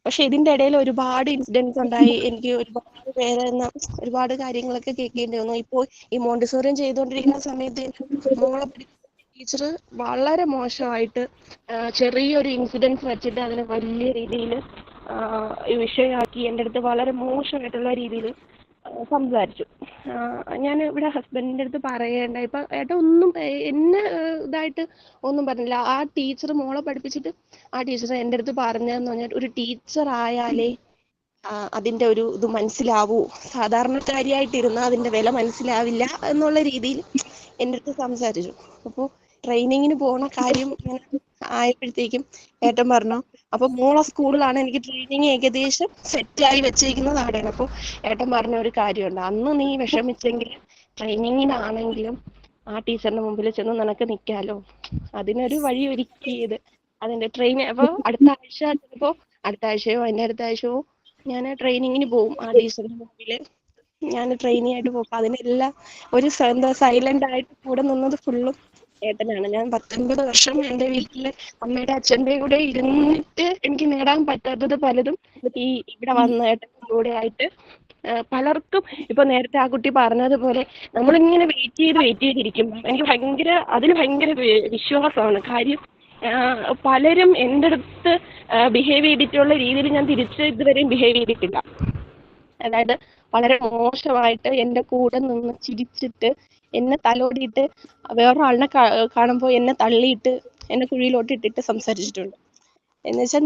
പക്ഷെ ഇതിന്റെ ഇടയിൽ ഒരുപാട് ഇൻസിഡൻസ് ഉണ്ടായി, എനിക്ക് ഒരുപാട് ഒരുപാട് കാര്യങ്ങളൊക്കെ കേൾക്കേണ്ടി വന്നു. ഇപ്പോൾ ഈ മോണ്ടിസോറിയം ചെയ്തുകൊണ്ടിരിക്കുന്ന സമയത്ത് മോളെ ടീച്ചർ വളരെ മോശമായിട്ട് ചെറിയൊരു ഇൻസിഡൻസ് വെച്ചിട്ട് അതിനെ വലിയ രീതിയിൽ വിഷയമാക്കി എൻ്റെ അടുത്ത് വളരെ മോശമായിട്ടുള്ള രീതിയിൽ സംസാരിച്ചു. ഞാൻ ഇവിടെ ഹസ്ബൻഡിൻ്റെ അടുത്ത് പറയേണ്ട, ഇപ്പൊ ഏട്ടൻ ഒന്നും എന്നെ ഇതായിട്ട് ഒന്നും പറഞ്ഞില്ല. ആ ടീച്ചർ മോളെ പഠിപ്പിച്ചിട്ട് ആ ടീച്ചർ എൻ്റെ അടുത്ത് പറഞ്ഞതെന്ന് പറഞ്ഞാൽ, ഒരു ടീച്ചർ ആയാലേ അതിന്റെ ഒരു ഇത് മനസ്സിലാവൂ, സാധാരണക്കാരിയായിട്ടിരുന്ന അതിന്റെ വില മനസ്സിലാവില്ല എന്നുള്ള രീതിയിൽ എൻ്റെ അടുത്ത് സംസാരിച്ചു. അപ്പോൾ ട്രെയിനിങ്ങിന് പോണ കാര്യം ഇങ്ങനെ ആയപ്പോഴത്തേക്കും ഏട്ടൻ പറഞ്ഞു, അപ്പൊ മോളെ സ്കൂളിലാണ് എനിക്ക് ട്രെയിനിങ് ഏകദേശം സെറ്റായി വെച്ചിരിക്കുന്നത് അവിടെയാണ്. അപ്പോൾ ഏട്ടൻ പറഞ്ഞ ഒരു കാര്യമുണ്ട്, അന്ന് നീ വിഷമിച്ചെങ്കിൽ ട്രെയിനിങ്ങിനാണെങ്കിലും ആ ടീച്ചറിന്റെ മുമ്പിൽ ചെന്ന് നിനക്ക് നിൽക്കാലോ, അതിനൊരു വഴി ഒരുക്കിയത് അതിന്റെ ട്രെയിനിങ്. അപ്പോൾ അടുത്ത ആഴ്ച ചിലപ്പോ അടുത്ത ആഴ്ചയോ അതിന്റെ അടുത്ത ആഴ്ചയോ ഞാൻ ട്രെയിനിങ്ങിന് പോകും, ആ ടീച്ചറിന്റെ മുമ്പില് ഞാൻ ട്രെയിനി ആയിട്ട് പോകും. അതിനെല്ലാം ഒരു എന്താ സൈലന്റ് ആയിട്ട് കൂടെ നിന്നത് ഫുള്ളും ഏട്ടനാണ്. ഞാൻ 19 വർഷം എൻ്റെ വീട്ടില് അമ്മയുടെ അച്ഛൻ്റെ കൂടെ ഇരുന്നിട്ട് എനിക്ക് നേടാൻ പറ്റാത്തത് പലതും ഈ ഇവിടെ വന്ന ഏട്ടൻ്റെ കൂടെ ആയിട്ട് പലർക്കും. ഇപ്പൊ നേരത്തെ ആ കുട്ടി പറഞ്ഞതുപോലെ നമ്മളിങ്ങനെ വെയിറ്റ് ചെയ്തിരിക്കും. എനിക്ക് അതിന് ഭയങ്കര വിശ്വാസമാണ്. കാര്യം പലരും എൻ്റെ അടുത്ത് ബിഹേവ് ചെയ്തിട്ടുള്ള രീതിയിൽ ഞാൻ തിരിച്ച് ഇതുവരെയും ബിഹേവ് ചെയ്തിട്ടില്ല. അതായത് വളരെ മോശമായിട്ട് എൻ്റെ കൂടെ നിന്ന് ചിരിച്ചിട്ട് എന്നെ തലോടിയിട്ട് വേറൊരാളിനെ കാണുമ്പോൾ എന്നെ തള്ളിയിട്ട് എന്നെ കുഴിയിലോട്ട് ഇട്ടിട്ട് സംസാരിച്ചിട്ടുണ്ട്. എന്നുവെച്ചാൽ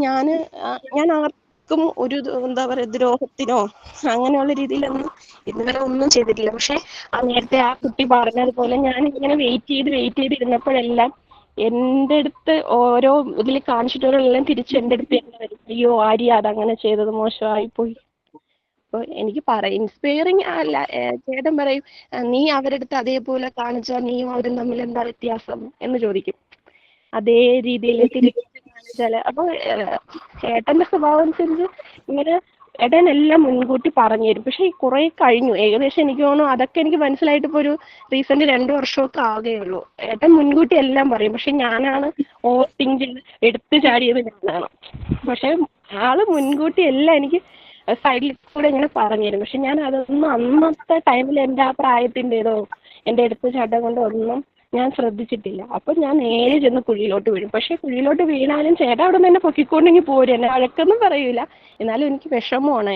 ഞാൻ ആർക്കും ഒരു എന്താ പറയുക ദ്രോഹത്തിനോ അങ്ങനെയുള്ള രീതിയിലൊന്നും ഇതുവരെ ഒന്നും ചെയ്തിട്ടില്ല. പക്ഷെ നേരത്തെ ആ കുട്ടി പറഞ്ഞതുപോലെ ഞാൻ ഇങ്ങനെ വെയിറ്റ് ചെയ്തിരുന്നപ്പോഴെല്ലാം എൻ്റെ അടുത്ത് ഓരോ ഇതിൽ കാണിച്ചിട്ടുള്ളതെല്ലാം തിരിച്ച് എൻ്റെ അടുത്ത് തന്നെ വരും, അയ്യോ ആര്യ അതങ്ങനെ ചെയ്തത് മോശമായിപ്പോയി. അപ്പോൾ എനിക്ക് ഇൻസ്പയറിങ് അല്ല, ചേട്ടൻ പറയും നീ അവരുടെ അടുത്ത് അതേപോലെ കാണിച്ചാൽ നീയും അവരും തമ്മിൽ എന്താ വ്യത്യാസം എന്ന് ചോദിക്കും. അതേ രീതിയിൽ തിരിച്ച് കാണിച്ചാൽ അപ്പോൾ ഏട്ടൻ്റെ സ്വഭാവം അനുസരിച്ച് ഇങ്ങനെ ഏട്ടൻ എല്ലാം മുൻകൂട്ടി പറഞ്ഞു തരും. പക്ഷെ കുറെ കഴിഞ്ഞു, ഏകദേശം എനിക്ക് തോന്നുന്നു അതൊക്കെ എനിക്ക് മനസ്സിലായിട്ട് ഇപ്പോൾ ഒരു റീസെന്റ് 2 വർഷമൊക്കെ ആകുകയുള്ളൂ. ഏട്ടൻ മുൻകൂട്ടി എല്ലാം പറയും, പക്ഷെ ഞാനാണ് ഓവർ തിങ്ക് ചെയ്ത് എടുത്തു ചാടിയത് ഞാനാണ്. പക്ഷെ ആള് മുൻകൂട്ടി എല്ലാം എനിക്ക് സൈഡിൽ കൂടെ ഇങ്ങനെ പറഞ്ഞു തരും. പക്ഷെ ഞാൻ അതൊന്നും അന്നത്തെ ടൈമിൽ എൻ്റെ ആ പ്രായത്തിൻ്റെതോ എൻ്റെ എടുത്തു ചാട്ടം കൊണ്ടോ ഒന്നും ഞാൻ ശ്രദ്ധിച്ചിട്ടില്ല. അപ്പൊ ഞാൻ നേരെ ചെന്ന് കുഴിയിലോട്ട് വീഴും. പക്ഷെ കുഴിയിലോട്ട് വീണാലും ചേട്ടാ അവിടെ നിന്ന് എന്നെ പൊക്കിക്കൊണ്ടെങ്കിൽ പോരും, എന്നെ വഴക്കൊന്നും പറയൂല. എന്നാലും എനിക്ക് വിഷമമാണ്.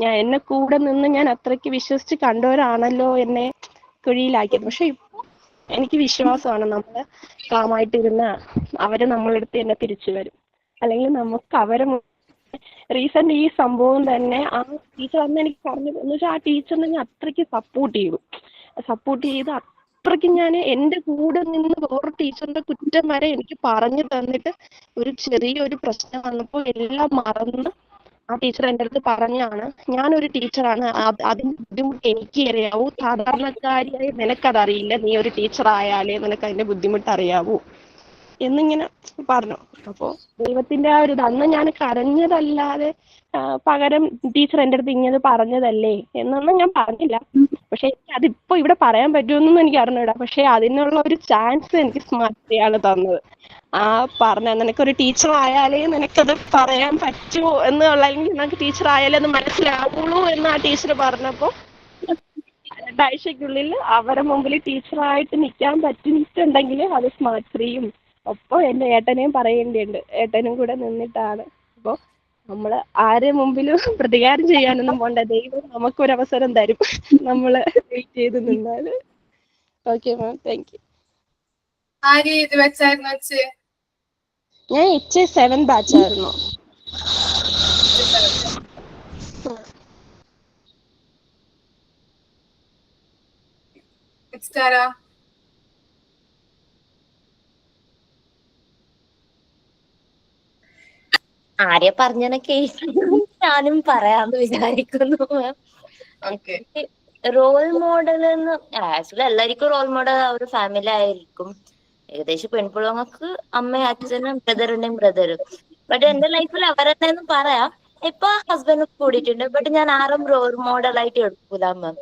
ഞാൻ എന്നെ കൂടെ നിന്ന് ഞാൻ അത്രയ്ക്ക് വിശ്വസിച്ച് കണ്ടവരാണല്ലോ എന്നെ കുഴിയിലാക്കിയത്. പക്ഷെ ഇപ്പൊ എനിക്ക് വിശ്വാസമാണ്, നമ്മള് കാമായിട്ടിരുന്ന അവര് നമ്മളെടുത്ത് തന്നെ തിരിച്ചു വരും. അല്ലെങ്കിൽ നമുക്ക് അവരെ റീസെന്റ് ഈ സംഭവം തന്നെ ആ ടീച്ചർ അന്ന് എനിക്ക് പറഞ്ഞത് എന്ന് വെച്ചാൽ ആ ടീച്ചറിനെ ഞാൻ അത്രയ്ക്ക് സപ്പോർട്ട് ചെയ്ത് അത്രയ്ക്ക് ഞാൻ എൻ്റെ കൂടെ നിന്ന് വേറെ ടീച്ചറിന്റെ കുറ്റം വരെ എനിക്ക് പറഞ്ഞു തന്നിട്ട് ഒരു ചെറിയൊരു പ്രശ്നം വന്നപ്പോൾ എല്ലാം മറന്ന് ആ ടീച്ചർ എൻ്റെ അടുത്ത് പറഞ്ഞാണ്, ഞാനൊരു ടീച്ചറാണ്, അതിന്റെ ബുദ്ധിമുട്ട് എനിക്ക് അറിയാവൂ, സാധാരണക്കാരിയായ നിനക്കതറിയില്ല, നീ ഒരു ടീച്ചർ ആയാലേ നിനക്ക് അതിന്റെ ബുദ്ധിമുട്ട് അറിയാവൂ എന്നിങ്ങനെ പറഞ്ഞു. അപ്പോ ദൈവത്തിന്റെ ആ ഒരു ഇത് അന്ന് ഞാൻ കരഞ്ഞതല്ലാതെ പകരം ടീച്ചർ എൻ്റെ അടുത്ത് ഇങ്ങനെ പറഞ്ഞതല്ലേ എന്നൊന്നും ഞാൻ പറഞ്ഞില്ല. പക്ഷെ എനിക്ക് അതിപ്പോ ഇവിടെ പറയാൻ പറ്റുമെന്നൊന്നും എനിക്ക് അറിഞ്ഞൂടാ. പക്ഷെ അതിനുള്ള ഒരു ചാൻസ് എനിക്ക് സ്മാർട്ട് ചെയ്യാണ് തന്നത്. ആ പറഞ്ഞ നിനക്കൊരു ടീച്ചർ ആയാലേ നിനക്കത് പറയാൻ പറ്റുമോ എന്നുള്ള, അല്ലെങ്കിൽ നിനക്ക് ടീച്ചർ ആയാലേ അത് മനസ്സിലാവുള്ളൂ എന്ന് ആ ടീച്ചർ പറഞ്ഞപ്പോ 2 ആഴ്ചക്കുള്ളിൽ അവരെ മുമ്പിൽ ടീച്ചറായിട്ട് നിൽക്കാൻ പറ്റിയിട്ടുണ്ടെങ്കിൽ അത് സ്മാർട്ട് ശ്രീയും ഒപ്പം എൻ്റെ ഏട്ടനെയും പറയേണ്ടിയുണ്ട്. ഏട്ടനും കൂടെ നിന്നിട്ടാണ്. അപ്പോൾ നമ്മൾ ആരെ മുമ്പിലും പ്രതികാരം ചെയ്യാനൊന്നും പോണ്ട, ദൈവം നമുക്കൊരവസരം തരും നമ്മള് വെയിറ്റ് ചെയ്ത് നിന്നാല്. Okay ma'am, thank you. ആര് ഇത് വെച്ചായിരുന്നു വെച്ച്? ഞാൻ HA7 ബാച്ച് ആയിരുന്നു. നെക്സ്റ്റ് ആരാ? ആര്യ പറഞ്ഞനൊക്കെ ഞാനും പറയാന്ന് വിചാരിക്കുന്നു. ഓക്കെ. റോൾ മോഡൽ എന്ന് ആക്ച്വലി എല്ലാവർക്കും റോൾ മോഡൽ ഒരു ഫാമിലി ആയിരിക്കും. ഏകദേശം പെൺപിള്ളങ്ങൾക്ക് അമ്മയും അച്ഛനും ബ്രദറും. ബട്ട് എന്റെ ലൈഫിൽ അവരെന്നെ പറയാം. ഇപ്പൊ ഹസ്ബൻഡ് കൂടിയിട്ടുണ്ട്, ബട്ട് ഞാൻ ആരും റോൾ മോഡൽ ആയിട്ട് എടുക്കൂല മാം.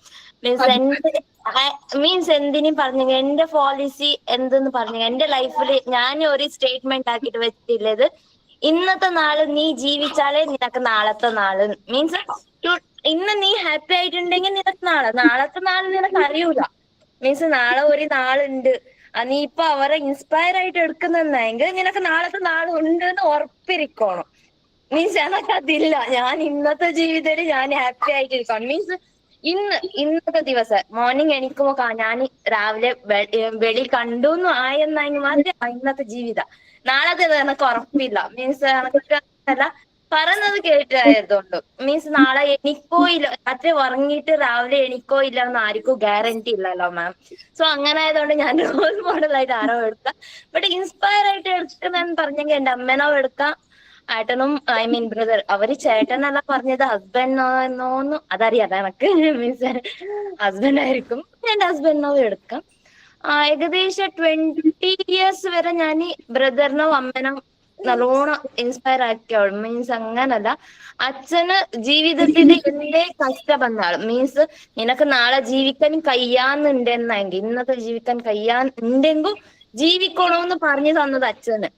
മീൻസ് എന്തിനും പറഞ്ഞു എന്റെ പോളിസി എന്തെന്ന് പറഞ്ഞു എന്റെ ലൈഫിൽ ഞാൻ ഒരു സ്റ്റേറ്റ്മെന്റ് ആക്കിയിട്ട് വെച്ചിട്ടുള്ളത്, ഇന്നത്തെ നാള് നീ ജീവിച്ചാലേ നിനക്ക് നാളത്തെ നാള്. മീൻസ് ഇന്ന് നീ ഹാപ്പി ആയിട്ടുണ്ടെങ്കിൽ നിനക്ക് നാളത്തെ നാള് നിനക്ക് അറിയൂല. മീൻസ് നാളെ ഒരു നാളുണ്ട്, നീ ഇപ്പൊ അവരെ ഇൻസ്പയർ ആയിട്ട് എടുക്കുന്നെങ്കിൽ നിനക്ക് നാളത്തെ നാൾ ഉണ്ട് എന്ന് ഉറപ്പിരിക്കണം. മീൻസ് എനക്ക് അതില്ല. ഞാൻ ഇന്നത്തെ ജീവിതത്തിൽ ഞാൻ ഹാപ്പി ആയിട്ടിരിക്കണം. മീൻസ് ഇന്നത്തെ ദിവസം മോർണിംഗ് എണീക്കുമ്പോ ഞാൻ രാവിലെ വെളി കണ്ടു ആയെന്നെങ്കിൽ മാത്രം ഇന്നത്തെ ജീവിതം. നാളത്തെ എനക്ക് ഉറപ്പില്ല. മീൻസ് എനക്ക് അല്ല പറയുന്നത് കേട്ടായതുകൊണ്ട്. മീൻസ് നാളെ എണീക്കോ ഇല്ല, രാത്രി ഉറങ്ങിയിട്ട് രാവിലെ എണീക്കോ ഇല്ല എന്ന് ആർക്കും ഗ്യാരണ്ടി ഇല്ലല്ലോ മാം. സോ അങ്ങനെ ആയതുകൊണ്ട് ഞാൻ റോൾ മോഡലായിട്ട് ആരോ എടുക്കാം. ബട്ട് ഇൻസ്പയർ ആയിട്ട് എടുക്കുന്നെന്ന് പറഞ്ഞെങ്കിൽ എന്റെ അമ്മേനോ എടുക്കാം, ഏട്ടനും ഐ മീൻ ബ്രദർ. അവര് ചേട്ടനല്ല പറഞ്ഞത്, ഹസ്ബൻഡിനോന്നും അതറിയാം എനക്ക്. മീൻസ് ഹസ്ബൻഡ് ആയിരിക്കും, എന്റെ ഹസ്ബൻഡിനോ എടുക്കാം. ഏകദേശം 20 years വരെ ഞാൻ ബ്രദറിനോ അമ്മനോ നല്ലോണം ഇൻസ്പയർ ആക്കിയോളൂ. മീൻസ് അങ്ങനല്ല, അച്ഛന് ജീവിതത്തിൽ എന്തേ കഷ്ടം വന്നാലും മീൻസ് നിനക്ക് നാളെ ജീവിക്കാൻ കഴിയാന്നുണ്ടെന്നെങ്കിൽ, ഇന്നത്തെ ജീവിക്കാൻ കഴിയാന്നുണ്ടെങ്കിൽ ജീവിക്കണോന്ന് പറഞ്ഞു തന്നത് അച്ഛന്.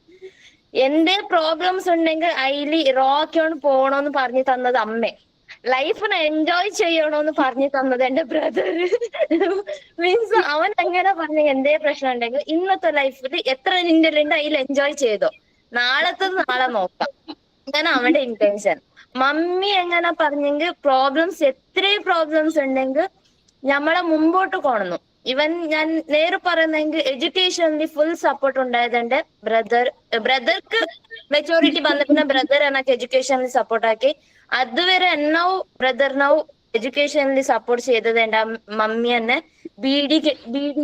എന്റെ പ്രോബ്ലംസ് ഉണ്ടെങ്കിൽ അതില് റോക്കാണ് പോണോന്ന് പറഞ്ഞു തന്നത് അമ്മ. ലൈഫിനെ എൻജോയ് ചെയ്യണോന്ന് പറഞ്ഞു തന്നത് എന്റെ ബ്രദർ. മീൻസ് അവൻ എങ്ങനെ പറഞ്ഞ എന്തേ പ്രശ്നം ഉണ്ടെങ്കിൽ ഇന്നത്തെ ലൈഫിൽ എത്ര നിന്റെ അതിൽ എൻജോയ് ചെയ്തോ, നാളത്തെ നാളെ നോക്കാം. അങ്ങനെ അവന്റെ ഇന്റൻഷൻ. മമ്മി എങ്ങനെ പറഞ്ഞെങ്കിൽ എത്രയും പ്രോബ്ലംസ് ഉണ്ടെങ്കിൽ നമ്മളെ മുമ്പോട്ട് കൊണന്നു. ഇവൻ ഞാൻ നേരെ പറയുന്നെങ്കിൽ എഡ്യൂക്കേഷനിൽ ഫുൾ സപ്പോർട്ട് ഉണ്ടായത് എന്റെ ബ്രദർക്ക് മെച്ചോറിറ്റി വന്നപ്പോൾ ബ്രദർ എനിക്ക് എഡ്യൂക്കേഷനിൽ സപ്പോർട്ട് ആക്കി. അതുവരെ എന്നോ ബ്രദറിനോ എഡ്യൂക്കേഷനിൽ സപ്പോർട്ട് ചെയ്തത് എന്റെ മമ്മി തന്നെ. ബി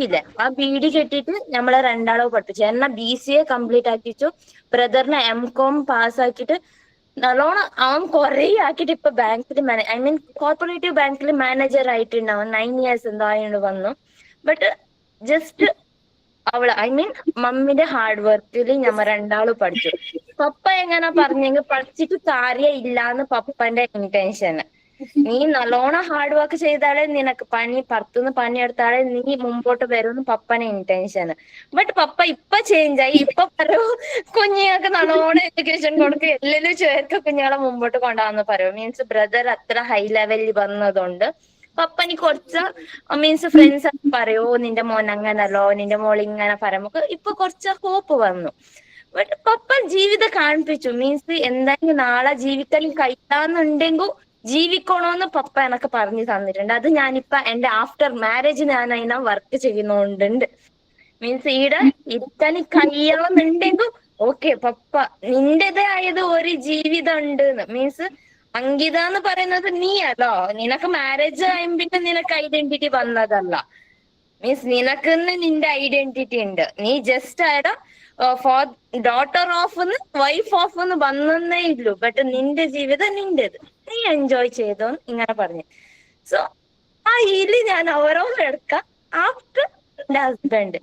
ഇല്ലേ, ആ BD കെട്ടിയിട്ട് നമ്മളെ രണ്ടാളോ പഠിപ്പിച്ചു. എന്നാ BCA കംപ്ലീറ്റ് ആക്കിച്ചു. ബ്രദറിനെ MCOM പാസ്സാക്കിയിട്ട് നല്ലോണം അവൻ കൊറേ ആക്കിയിട്ട് ഇപ്പൊ ബാങ്കിൽ ഐ മീൻ കോർപ്പറേറ്റീവ് ബാങ്കിൽ മാനേജർ ആയിട്ടുണ്ടാവും. 9 years എന്തോ ആയിട്ട് വന്നു. ബട്ട് ജസ്റ്റ് അവള് ഐ മീൻ മമ്മിന്റെ ഹാർഡ് വർക്കിൽ ഞമ്മ രണ്ടാളും പഠിച്ചു. പപ്പ എങ്ങനെ പറഞ്ഞെങ്കിൽ പഠിച്ചിട്ട് കാര്യം ഇല്ലാന്ന് പപ്പന്റെ ഇന്റൻഷന്. നീ നല്ലോണം ഹാർഡ് വർക്ക് ചെയ്താലേ നിനക്ക് പുറത്തുനിന്ന് പണിയെടുത്താലേ നീ മുമ്പോട്ട് വരുമെന്ന് പപ്പന്റെ ഇന്റൻഷന്. ബട്ട് പപ്പ ഇപ്പൊ ചേഞ്ച് ആയി. ഇപ്പൊ പറയൂ കുഞ്ഞുങ്ങൾക്ക് നല്ലോണം എഡ്യൂക്കേഷൻ കൊടുക്കുക, എല്ലാവരും ചേർക്ക് കുഞ്ഞുങ്ങളെ മുമ്പോട്ട് കൊണ്ടുപോകാന്ന് പറയൂ. മീൻസ് ബ്രദർ അത്ര ഹൈ ലെവലിൽ വന്നതുകൊണ്ട് പപ്പനി കുറച്ച് മീൻസ് ഫ്രണ്ട്സ് പറയോ നിന്റെ മോൻ അങ്ങനല്ലോ നിന്റെ മോൾ ഇങ്ങനെ പറയുമ്പോ ഇപ്പൊ കുറച്ച് ഹോപ്പ് വന്നു. ബട്ട് പപ്പ ജീവിതം കാണിപ്പിച്ചു. മീൻസ് എന്തായാലും നാളെ ജീവിക്കാൻ കഴിയാന്നുണ്ടെങ്കിൽ ജീവിക്കണോന്ന് പപ്പ എനക്ക് പറഞ്ഞു തന്നിട്ടുണ്ട്. അത് ഞാനിപ്പ എന്റെ ആഫ്റ്റർ മാരേജ് ഞാൻ അതിനാ വർക്ക് ചെയ്യുന്നോണ്ടുണ്ട്. മീൻസ് ഈടെ ഇരുത്താൻ കഴിയാന്നുണ്ടെങ്കിൽ ഓക്കെ പപ്പ നിന്റേതായത് ഒരു ജീവിതം ഉണ്ട്. മീൻസ് അങ്കിത എന്ന് പറയുന്നത് നീയല്ലോ, നിനക്ക് മാരേജ് ആയും പിന്നെ നിനക്ക് ഐഡന്റിറ്റി വന്നതല്ല. മീൻസ് നിനക്ക് നിന്റെ ഐഡന്റിറ്റി ഉണ്ട്. നീ ജസ്റ്റ് ആയുടെ ഡോട്ടർ ഓഫ് വൈഫ് ഓഫ് എന്ന് വന്നേ ഇല്ലു. ബട്ട് നിന്റെ ജീവിതം നിന്റേത്, നീ എൻജോയ് ചെയ്തോ ഇങ്ങനെ പറഞ്ഞു. സോ ആ ഇതില് ഞാൻ ഓരോന്നും എടുക്കാം. ആഫ്റ്റർ എന്റെ ഹസ്ബൻഡ്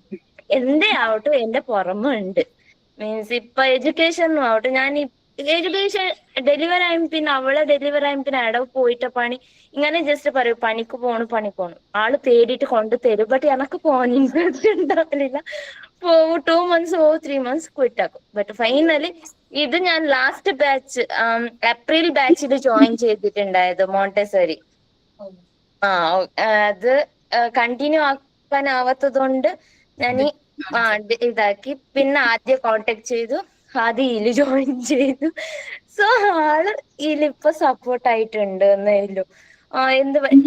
എന്റെ ആവട്ടെ എന്റെ പുറമുണ്ട്. മീൻസ് ഇപ്പൊ എഡ്യൂക്കേഷനും ആവട്ടെ ഞാൻ ഏകദേശം ഡെലിവറി ആയും പിന്നെ അവളെ ഡെലിവറി ആയും പിന്നെ ഇടവ് പോയിട്ട പണി ഇങ്ങനെ ജസ്റ്റ് പറയൂ പണിക്ക് പോണു. ആള് തേടിയിട്ട് കൊണ്ട് തരും. ബട്ട് എനക്ക് പോകാൻ ഇൻട്രസ്റ്റ് ഉണ്ടാവില്ല. 2 months 3 months ക്വിറ്റ് ആക്കും. ബട്ട് ഫൈനലി ഇത് ഞാൻ ലാസ്റ്റ് ബാച്ച് ഏപ്രിൽ ബാച്ചിൽ ജോയിൻ ചെയ്തിട്ടുണ്ടായത് മോണ്ടെസറി. അത് കണ്ടിന്യൂ ആക്കാനാവാത്തത് കൊണ്ട് ഞാൻ ഇതാക്കി. പിന്നെ ആദ്യം കോണ്ടാക്ട് ചെയ്തു, ആദ്യം ഇതില് ജോയിൻ ചെയ്തു. സോ ആള് ഇതിലിപ്പൊ സപ്പോർട്ട് ആയിട്ടുണ്ട് എന്നേ ഉള്ളൂ.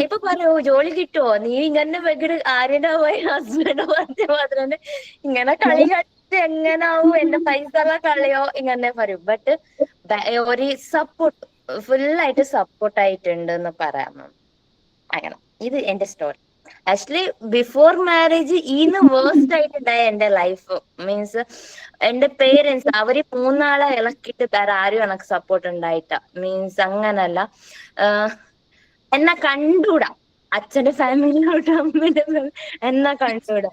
ഇപ്പൊ പറയോ ജോലി കിട്ടുവോ നീ ഇങ്ങനെ വെകിട് ആരുടെ പോയി ഹസ്ബൻഡ് പറഞ്ഞ മാത്രമേ ഇങ്ങനെ കളി കളിച്ച് എങ്ങനാവും എന്റെ പൈസ കളയോ ഇങ്ങനെ പറയൂ. ബട്ട് ഒരു സപ്പോർട്ട് ഫുള്ളായിട്ട് സപ്പോർട്ട് ആയിട്ടുണ്ട് എന്ന് പറയാം. അങ്ങനെ ഇത് എന്റെ സ്റ്റോറി. ആക്ച്വലി ബിഫോർ മാരേജ് ഈന്ന് വേഴ്സ്റ്റ് ആയിട്ടുണ്ടായ എന്റെ ലൈഫ്. മീൻസ് എന്റെ പേരൻസ് അവര് 3 ആളെ ഇളക്കിയിട്ട് വേറെ ആരും എനക്ക് സപ്പോർട്ട് ഉണ്ടായിട്ട. മീൻസ് അങ്ങനല്ല, എന്നെ കണ്ടൂടാ. അച്ഛന്റെ ഫാമിലിയിലോട്ട് അമ്മയുടെ എന്നെ കണ്ടൂടാ.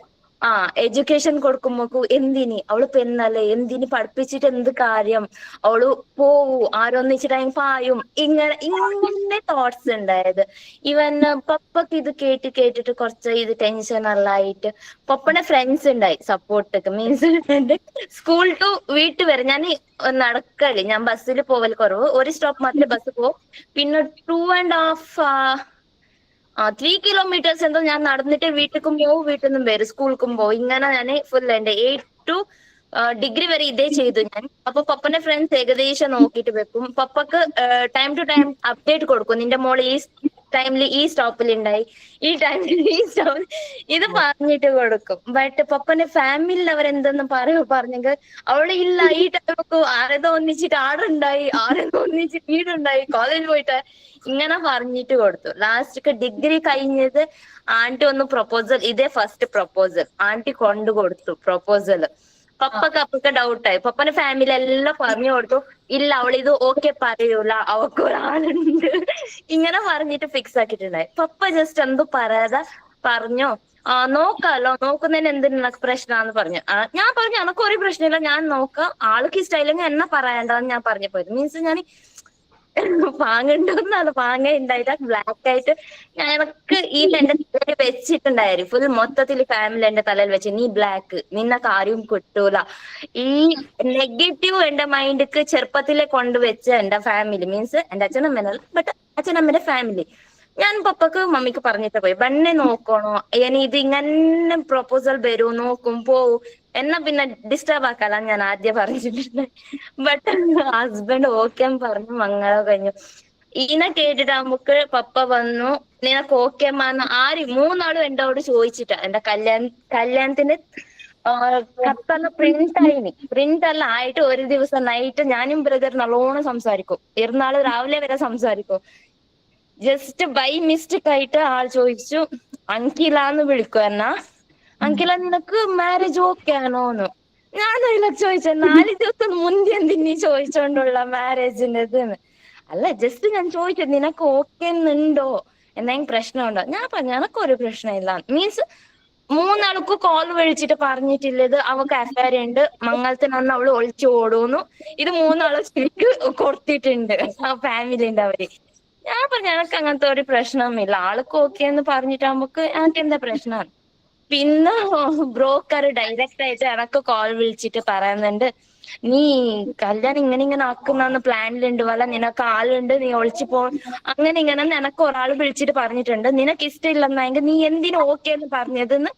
എഡ്യൂക്കേഷൻ കൊടുക്കുമ്പോക്കു എന്തിനി അവള് പെണ്ണല്ലേ, എന്തിനി പഠിപ്പിച്ചിട്ട് എന്ത് കാര്യം, അവള് പോവൂ ആരൊന്നിച്ചിട്ട് പായും, ഇങ്ങനെ തോട്ട്സ് ഉണ്ടായത്. ഇവൻ പപ്പക്ക് ഇത് കേട്ടിട്ട് കുറച്ച് ഇത് ടെൻഷൻ എല്ലായിട്ട് പപ്പയുടെ ഫ്രണ്ട്സ് ഉണ്ടായി സപ്പോർട്ടൊക്കെ. മീൻസ് എന്റെ സ്കൂൾ ടു വീട്ട് വരെ ഞാൻ നടക്കല്, ഞാൻ ബസ്സിൽ പോവൽ കുറവ്. ഒരു സ്റ്റോപ്പ് മാത്രമേ ബസ് പോവും. പിന്നെ 3 kilometers എന്തോ ഞാൻ നടന്നിട്ട് വീട്ടിലേക്കും പോവും, വീട്ടിൽ നിന്നും വരും, സ്കൂളിലേക്കും പോവും. ഇങ്ങനെ ഞാൻ ഫുൾ എന്റെ 8 to ഡിഗ്രി വരെ ഇതേ ചെയ്തു ഞാൻ. അപ്പൊ പപ്പന്റെ ഫ്രണ്ട്സ് ഏകദേശം നോക്കിയിട്ട് വെക്കും. പപ്പക്ക് ടൈം ടു ടൈം അപ്ഡേറ്റ് കൊടുക്കും, നിന്റെ മോള് ഈ ടൈമിൽ ഈ സ്റ്റോപ്പിൽ ഉണ്ടായി, ഈ ടൈമിൽ ഈ സ്റ്റോപ്പിൽ, ഇത് പറഞ്ഞിട്ട് കൊടുക്കും. ബട്ട് പപ്പന്റെ ഫാമിലിയിൽ അവരെന്തെന്ന് പറഞ്ഞെങ്കിൽ അവള് ഇല്ല ഈ ടൈമൊക്കെ ആരേതോ ഒന്നിച്ചിട്ട് ആടുണ്ടായി, ആരേതോ ഒന്നിച്ചിട്ട് വീടുണ്ടായി, കോളേജ് പോയിട്ട് ഇങ്ങനെ പറഞ്ഞിട്ട് കൊടുത്തു. ലാസ്റ്റ് ഡിഗ്രി കഴിഞ്ഞത് ആന്റി ഒന്ന് പ്രൊപ്പോസൽ, ഇതേ ഫസ്റ്റ് പ്രൊപ്പോസൽ ആന്റി കൊണ്ടു കൊടുത്തു പ്രൊപ്പോസൽ. പപ്പക്ക് ഡൗട്ടായി. പപ്പന്റെ ഫാമിലി എല്ലാം പറഞ്ഞു കൊടുത്തു, ഇല്ല അവളിത് ഓക്കെ പറയൂല, അവക്ക് ഒരാളുണ്ട്, ഇങ്ങനെ പറഞ്ഞിട്ട് ഫിക്സ് ആക്കിയിട്ടുണ്ടായി. പപ്പ ജസ്റ്റ് എന്തോ പറയാതെ പറഞ്ഞോ നോക്കാലോ, നോക്കുന്നതിന് എന്തിനാ പ്രശ്നമാന്ന് പറഞ്ഞു. ഞാൻ പറഞ്ഞു എനക്ക് ഒരു പ്രശ്നമില്ല, ഞാൻ നോക്കാം, ആൾക്ക് ഇഷ്ടമായില്ലെങ്കിൽ എന്നെ പറയണ്ടെന്ന് ഞാൻ പറഞ്ഞു പോയത്. മീൻസ് ഞാൻ പാങ്ങുണ്ടോന്നാണ്, പാങ്ങ ഉണ്ടായിട്ട് ബ്ലാക്ക് ആയിട്ട് എനക്ക് ഈ എന്റെ തലയിൽ വെച്ചിട്ടുണ്ടായിരുന്നു. ഫുൾ മൊത്തത്തിൽ ഫാമിലി എന്റെ തലയിൽ വെച്ച് നീ ബ്ലാക്ക്, നിന്നൊക്കെ ആരും കിട്ടൂല, ഈ നെഗറ്റീവ് എന്റെ മൈൻഡിക്ക് ചെറുപ്പത്തിലെ കൊണ്ടുവച്ച് എന്റെ ഫാമിലി. മീൻസ് എന്റെ അച്ഛനമ്മേനല്ല, ബട്ട് അച്ഛനമ്മേന്റെ ഫാമിലി. ഞാൻ പപ്പക്ക് മമ്മിക്ക് പറഞ്ഞിട്ട് പോയി, ബണ്ണെ നോക്കണോ ഇനി ഇത് ഇങ്ങനെ പ്രൊപ്പോസൽ വരൂ, നോക്കും പോവും എന്നാ പിന്നെ ഡിസ്റ്റർബ് ആക്കാല ഞാൻ ആദ്യം പറഞ്ഞിട്ടുണ്ട്. ബട്ട് ഹസ്ബൻഡ് ഓക്കെ പറഞ്ഞു, മംഗളം കഴിഞ്ഞു. ഈനെ കേട്ടിട്ടാകുമ്പോക്ക് പപ്പ വന്നു, നിനക്ക് ഓക്കെ മാന്ന് 3 ആളും എന്നോട് ചോദിച്ചിട്ടാ. എന്റെ കല്യാണത്തിന് കത്തെല്ലാം പ്രിന്റ് എല്ലാം ആയിട്ട് ഒരു ദിവസം നൈറ്റ് ഞാനും ബ്രദർ നല്ലോണം സംസാരിക്കും, ഇരുന്നാള് രാവിലെ വരെ സംസാരിക്കും. ജസ്റ്റ് ബൈ മിസ്റ്റേക്ക് ആയിട്ട് ആൾ ചോദിച്ചു അങ്കിലാന്ന് വിളിക്കും എന്നാ, അങ്കില നിനക്ക് മാരേജ് ഓക്കെ ആണോന്ന്. ഞാൻ അതിലൊക്കെ ചോദിച്ച 4 ദിവസം മുന്നേ എന്തിനീ ചോദിച്ചോണ്ടുള്ള മാരേജിന്റെ ഇതെന്ന്. അല്ല ജസ്റ്റ് ഞാൻ ചോദിച്ചത് നിനക്ക് ഓക്കെ എന്നുണ്ടോ, എന്തെങ്കിലും പ്രശ്നമുണ്ടോ. ഞാൻ പറഞ്ഞു എനക്കൊരു പ്രശ്നമില്ല. മീൻസ് 3 ആൾക്ക് കോൾ വിളിച്ചിട്ട് പറഞ്ഞിട്ടില്ലത് അവക്ക് അഫയർ ഉണ്ട്, മംഗളത്തിനന്ന് അവള് ഒളിച്ചു ഓടൂന്നു. ഇത് 3 ആള് ശരിക്ക് കൊടുത്തിട്ടുണ്ട് ആ ഫാമിലിന്റെ അവര്. ഞാൻ പറഞ്ഞു എനക്ക് അങ്ങനത്തെ ഒരു പ്രശ്നമില്ല, ആൾക്ക് ഓക്കെ എന്ന് പറഞ്ഞിട്ട് നമുക്ക് എനിക്ക് എന്താ പ്രശ്നം. പിന്നെ ബ്രോക്കർ ഡയറക്റ്റ് ആയിട്ട് എനക്ക് കോൾ വിളിച്ചിട്ട് പറയുന്നുണ്ട്, നീ കല്യാണം ഇങ്ങനെ ആക്കുന്ന പ്ലാനിലുണ്ട്, വല്ല നിനക്ക് ആളുണ്ട്, നീ ഒളിച്ചു പോ അങ്ങനെ ഇങ്ങനെ എനക്ക് ഒരാൾ വിളിച്ചിട്ട് പറഞ്ഞിട്ടുണ്ട്. നിനക്ക് ഇഷ്ടമില്ലെന്നെങ്കിൽ നീ എന്തിനു ഓക്കെ എന്ന് പറഞ്ഞതെന്ന്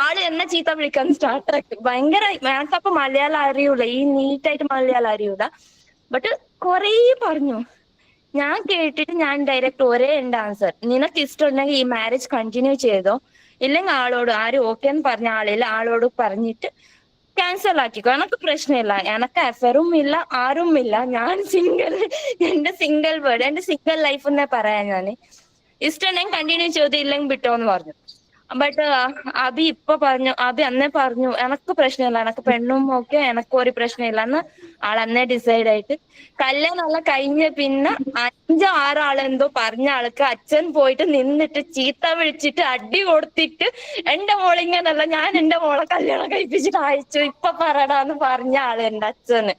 ആള് എന്നെ ചീത്ത വിളിക്കാൻ സ്റ്റാർട്ടാക്കി. ഭയങ്കര എനിക്കപ്പൊ മലയാളം അറിയൂല, ഈ നീറ്റായിട്ട് മലയാളം അറിയൂല. ബട്ട് കൊറേ പറഞ്ഞു. ഞാൻ കേട്ടിട്ട് ഞാൻ ഡയറക്റ്റ് ഒരേ ഉണ്ട് ആൻസർ, നിനക്ക് ഇഷ്ടമുണ്ടെങ്കിൽ ഈ മാരേജ് കണ്ടിന്യൂ ചെയ്തോ, ഇല്ലെങ്കിൽ ആളോട് ആരും ഓക്കെ എന്ന് പറഞ്ഞ ആളില്ല, ആളോട് പറഞ്ഞിട്ട് ക്യാൻസൽ ആക്കിക്കോ, എനക്ക് പ്രശ്നമില്ല, എനക്ക് അഫയറും ഇല്ല ആരും ഇല്ല, ഞാൻ സിംഗിൾ, എന്റെ സിംഗിൾ വേർഡ്, എന്റെ സിംഗിൾ ലൈഫ് എന്നേ പറയാ. ഞാൻ ഇഷ്ടമുണ്ടെങ്കിൽ കണ്ടിന്യൂ ചെയ്ത്, ഇല്ലെങ്കിൽ വിട്ടോന്ന് പറഞ്ഞു. ബട്ട് അബി ഇപ്പൊ പറഞ്ഞു, അബി അന്നേ പറഞ്ഞു എനക്ക് പ്രശ്നമില്ല, എനക്ക് പെണ്ണും ഓക്കെ, എനക്ക് ഒരു പ്രശ്നമില്ല എന്ന് ആൾ അന്നേ ഡിസൈഡ് ആയിട്ട്. കല്യാണം എല്ലാം കഴിഞ്ഞ പിന്നെ 5-6 ആളെന്തോ പറഞ്ഞ ആൾക്ക് അച്ഛൻ പോയിട്ട് നിന്നിട്ട് ചീത്ത വിളിച്ചിട്ട് അടി കൊടുത്തിട്ട്, എന്റെ മോളിങ്ങനല്ല, ഞാൻ എന്റെ മോളെ കല്യാണം കഴിപ്പിച്ചിട്ട് അയച്ചു, ഇപ്പൊ പറടാന്ന് പറഞ്ഞ ആള് എന്റെ അച്ഛന്.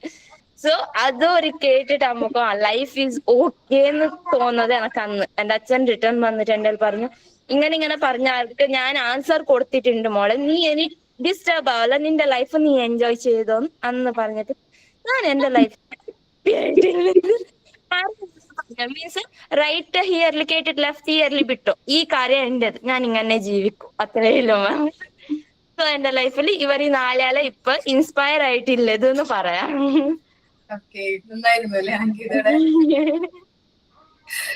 സോ അതൊരു കേട്ടിട്ട് നമുക്ക് ലൈഫ് ഈസ് ഓക്കെ എന്ന് തോന്നുന്നത് എനക്ക് അന്ന്. എന്റെ അച്ഛൻ റിട്ടേൺ വന്നിട്ട് എന്റെ പറഞ്ഞു, ഇങ്ങനെ പറഞ്ഞ ആൾക്ക് ഞാൻ ആൻസർ കൊടുത്തിട്ടുണ്ട് മോളെ, നീ ഇനി ഡിസ്റ്റർബ് ആവല്ല, നിന്റെ ലൈഫ് നീ എൻജോയ് ചെയ്തോ അന്ന് പറഞ്ഞിട്ട് ഞാൻ എന്റെ ലൈഫ് മീൻസ് റൈറ്റ് ഹിയറിൽ കേട്ടിട്ട് ലെഫ്റ്റ് ഹിയറിൽ വിട്ടു, ഈ കാര്യം എന്റേത്, ഞാൻ ഇങ്ങനെ ജീവിക്കും, അത്രയല്ലോ മാം. സോ എന്റെ ലൈഫിൽ ഇവർ ഈ 4 ആളെ ഇപ്പൊ ഇൻസ്പയർ ആയിട്ടില്ലതെന്ന് പറയാം. നന്നായിരുന്നു അല്ലേ അങ്കിതയുടെ?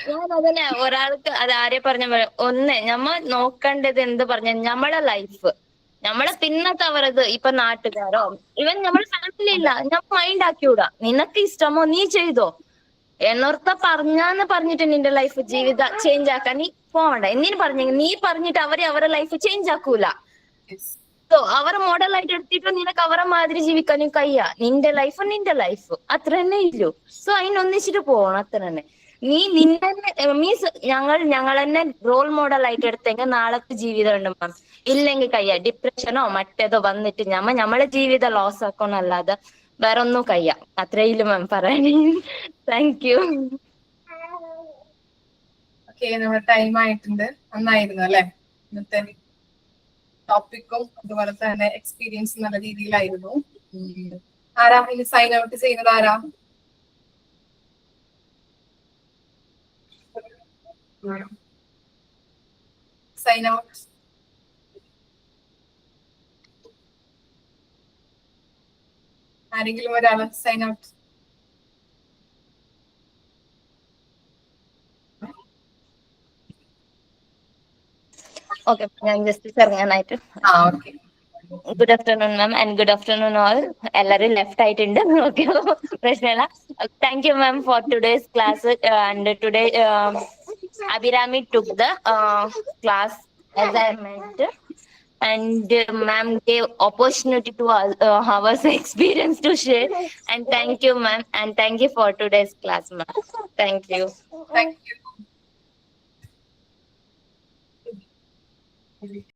ഞാൻ അതന്നെ ഒരാൾക്ക് അത് ആരെ പറഞ്ഞ ഒന്ന് നമ്മ നോക്കേണ്ടത് എന്ത് പറഞ്ഞ നമ്മളെ ലൈഫ്, നമ്മളെ പിന്നത്തെ അവരത് ഇപ്പൊ നാട്ടുകാരോ ഇവൻ നമ്മളെ ഫാമിലി ഇല്ല, ഞാൻ മൈൻഡ് ആക്കിയൂടാ, നിനക്ക് ഇഷ്ടമോ നീ ചെയ്തോ, എന്നോർത്ത പറഞ്ഞാന്ന് പറഞ്ഞിട്ട് നിന്റെ ലൈഫ് ജീവിത ചേഞ്ച് ആക്കാൻ നീ പോവണ്ട. എന്തിനു പറഞ്ഞെങ്കിൽ നീ പറഞ്ഞിട്ട് അവരെ ലൈഫ് ചേഞ്ച് ആക്കൂല. സോ അവർ മോഡലായിട്ട് എടുത്തിട്ട് നിനക്ക് അവരെ മാതിരി ജീവിക്കാനും കയ്യാ, നിന്റെ ലൈഫ് അത്ര തന്നെ ഇല്ലു. സോ അതിനൊന്നിച്ചിട്ട് പോകണം, അത്ര തന്നെ. നീ നിന്നെ മീൻസ് ഞങ്ങൾ തന്നെ റോൾ മോഡൽ ആയിട്ട് എടുത്തെങ്കിൽ നാളത്തെ ജീവിതം ഉണ്ട് മാം, ഇല്ലെങ്കിൽ കയ്യ ഡിപ്രഷനോ മറ്റേതോ വന്നിട്ട് നമ്മളെ ജീവിതം ലോസ് ആക്കണല്ലാതെ വേറെ ഒന്നും കയ്യ, അത്രയിലും മാം പറയാൻ. Thank you. നമ്മുടെ ടൈം ആയിട്ടുണ്ട്. നന്നായിരുന്നു അല്ലെ ഇന്നത്തെ ടോപ്പിക്കും അതുപോലെ തന്നെ എക്സ്പീരിയൻസ് നല്ല രീതിയിലായിരുന്നു. ആരാ ഇനി സൈൻ ഔട്ട് ചെയ്യുന്നത്? ആരാ? Sign out. ആരെങ്കിലും ഒരാള് സൈൻ ഔട്ട്? ഓക്കെ, ഞാൻ ജസ്റ്റ് ചെറുങ്ങാനായിട്ട്. Good afternoon ma'am and good afternoon all. എല്ലാരും ലെഫ്റ്റ് ആയിട്ടുണ്ട്, ഓക്കെ, പ്രശ്നമില്ല. Thank you ma'am for today's class. And today Abhirami took the class as I meant, and ma'am gave opportunity to our experience to share. And thank you ma'am, and thank you for today's class ma'am. Thank you. Thank you.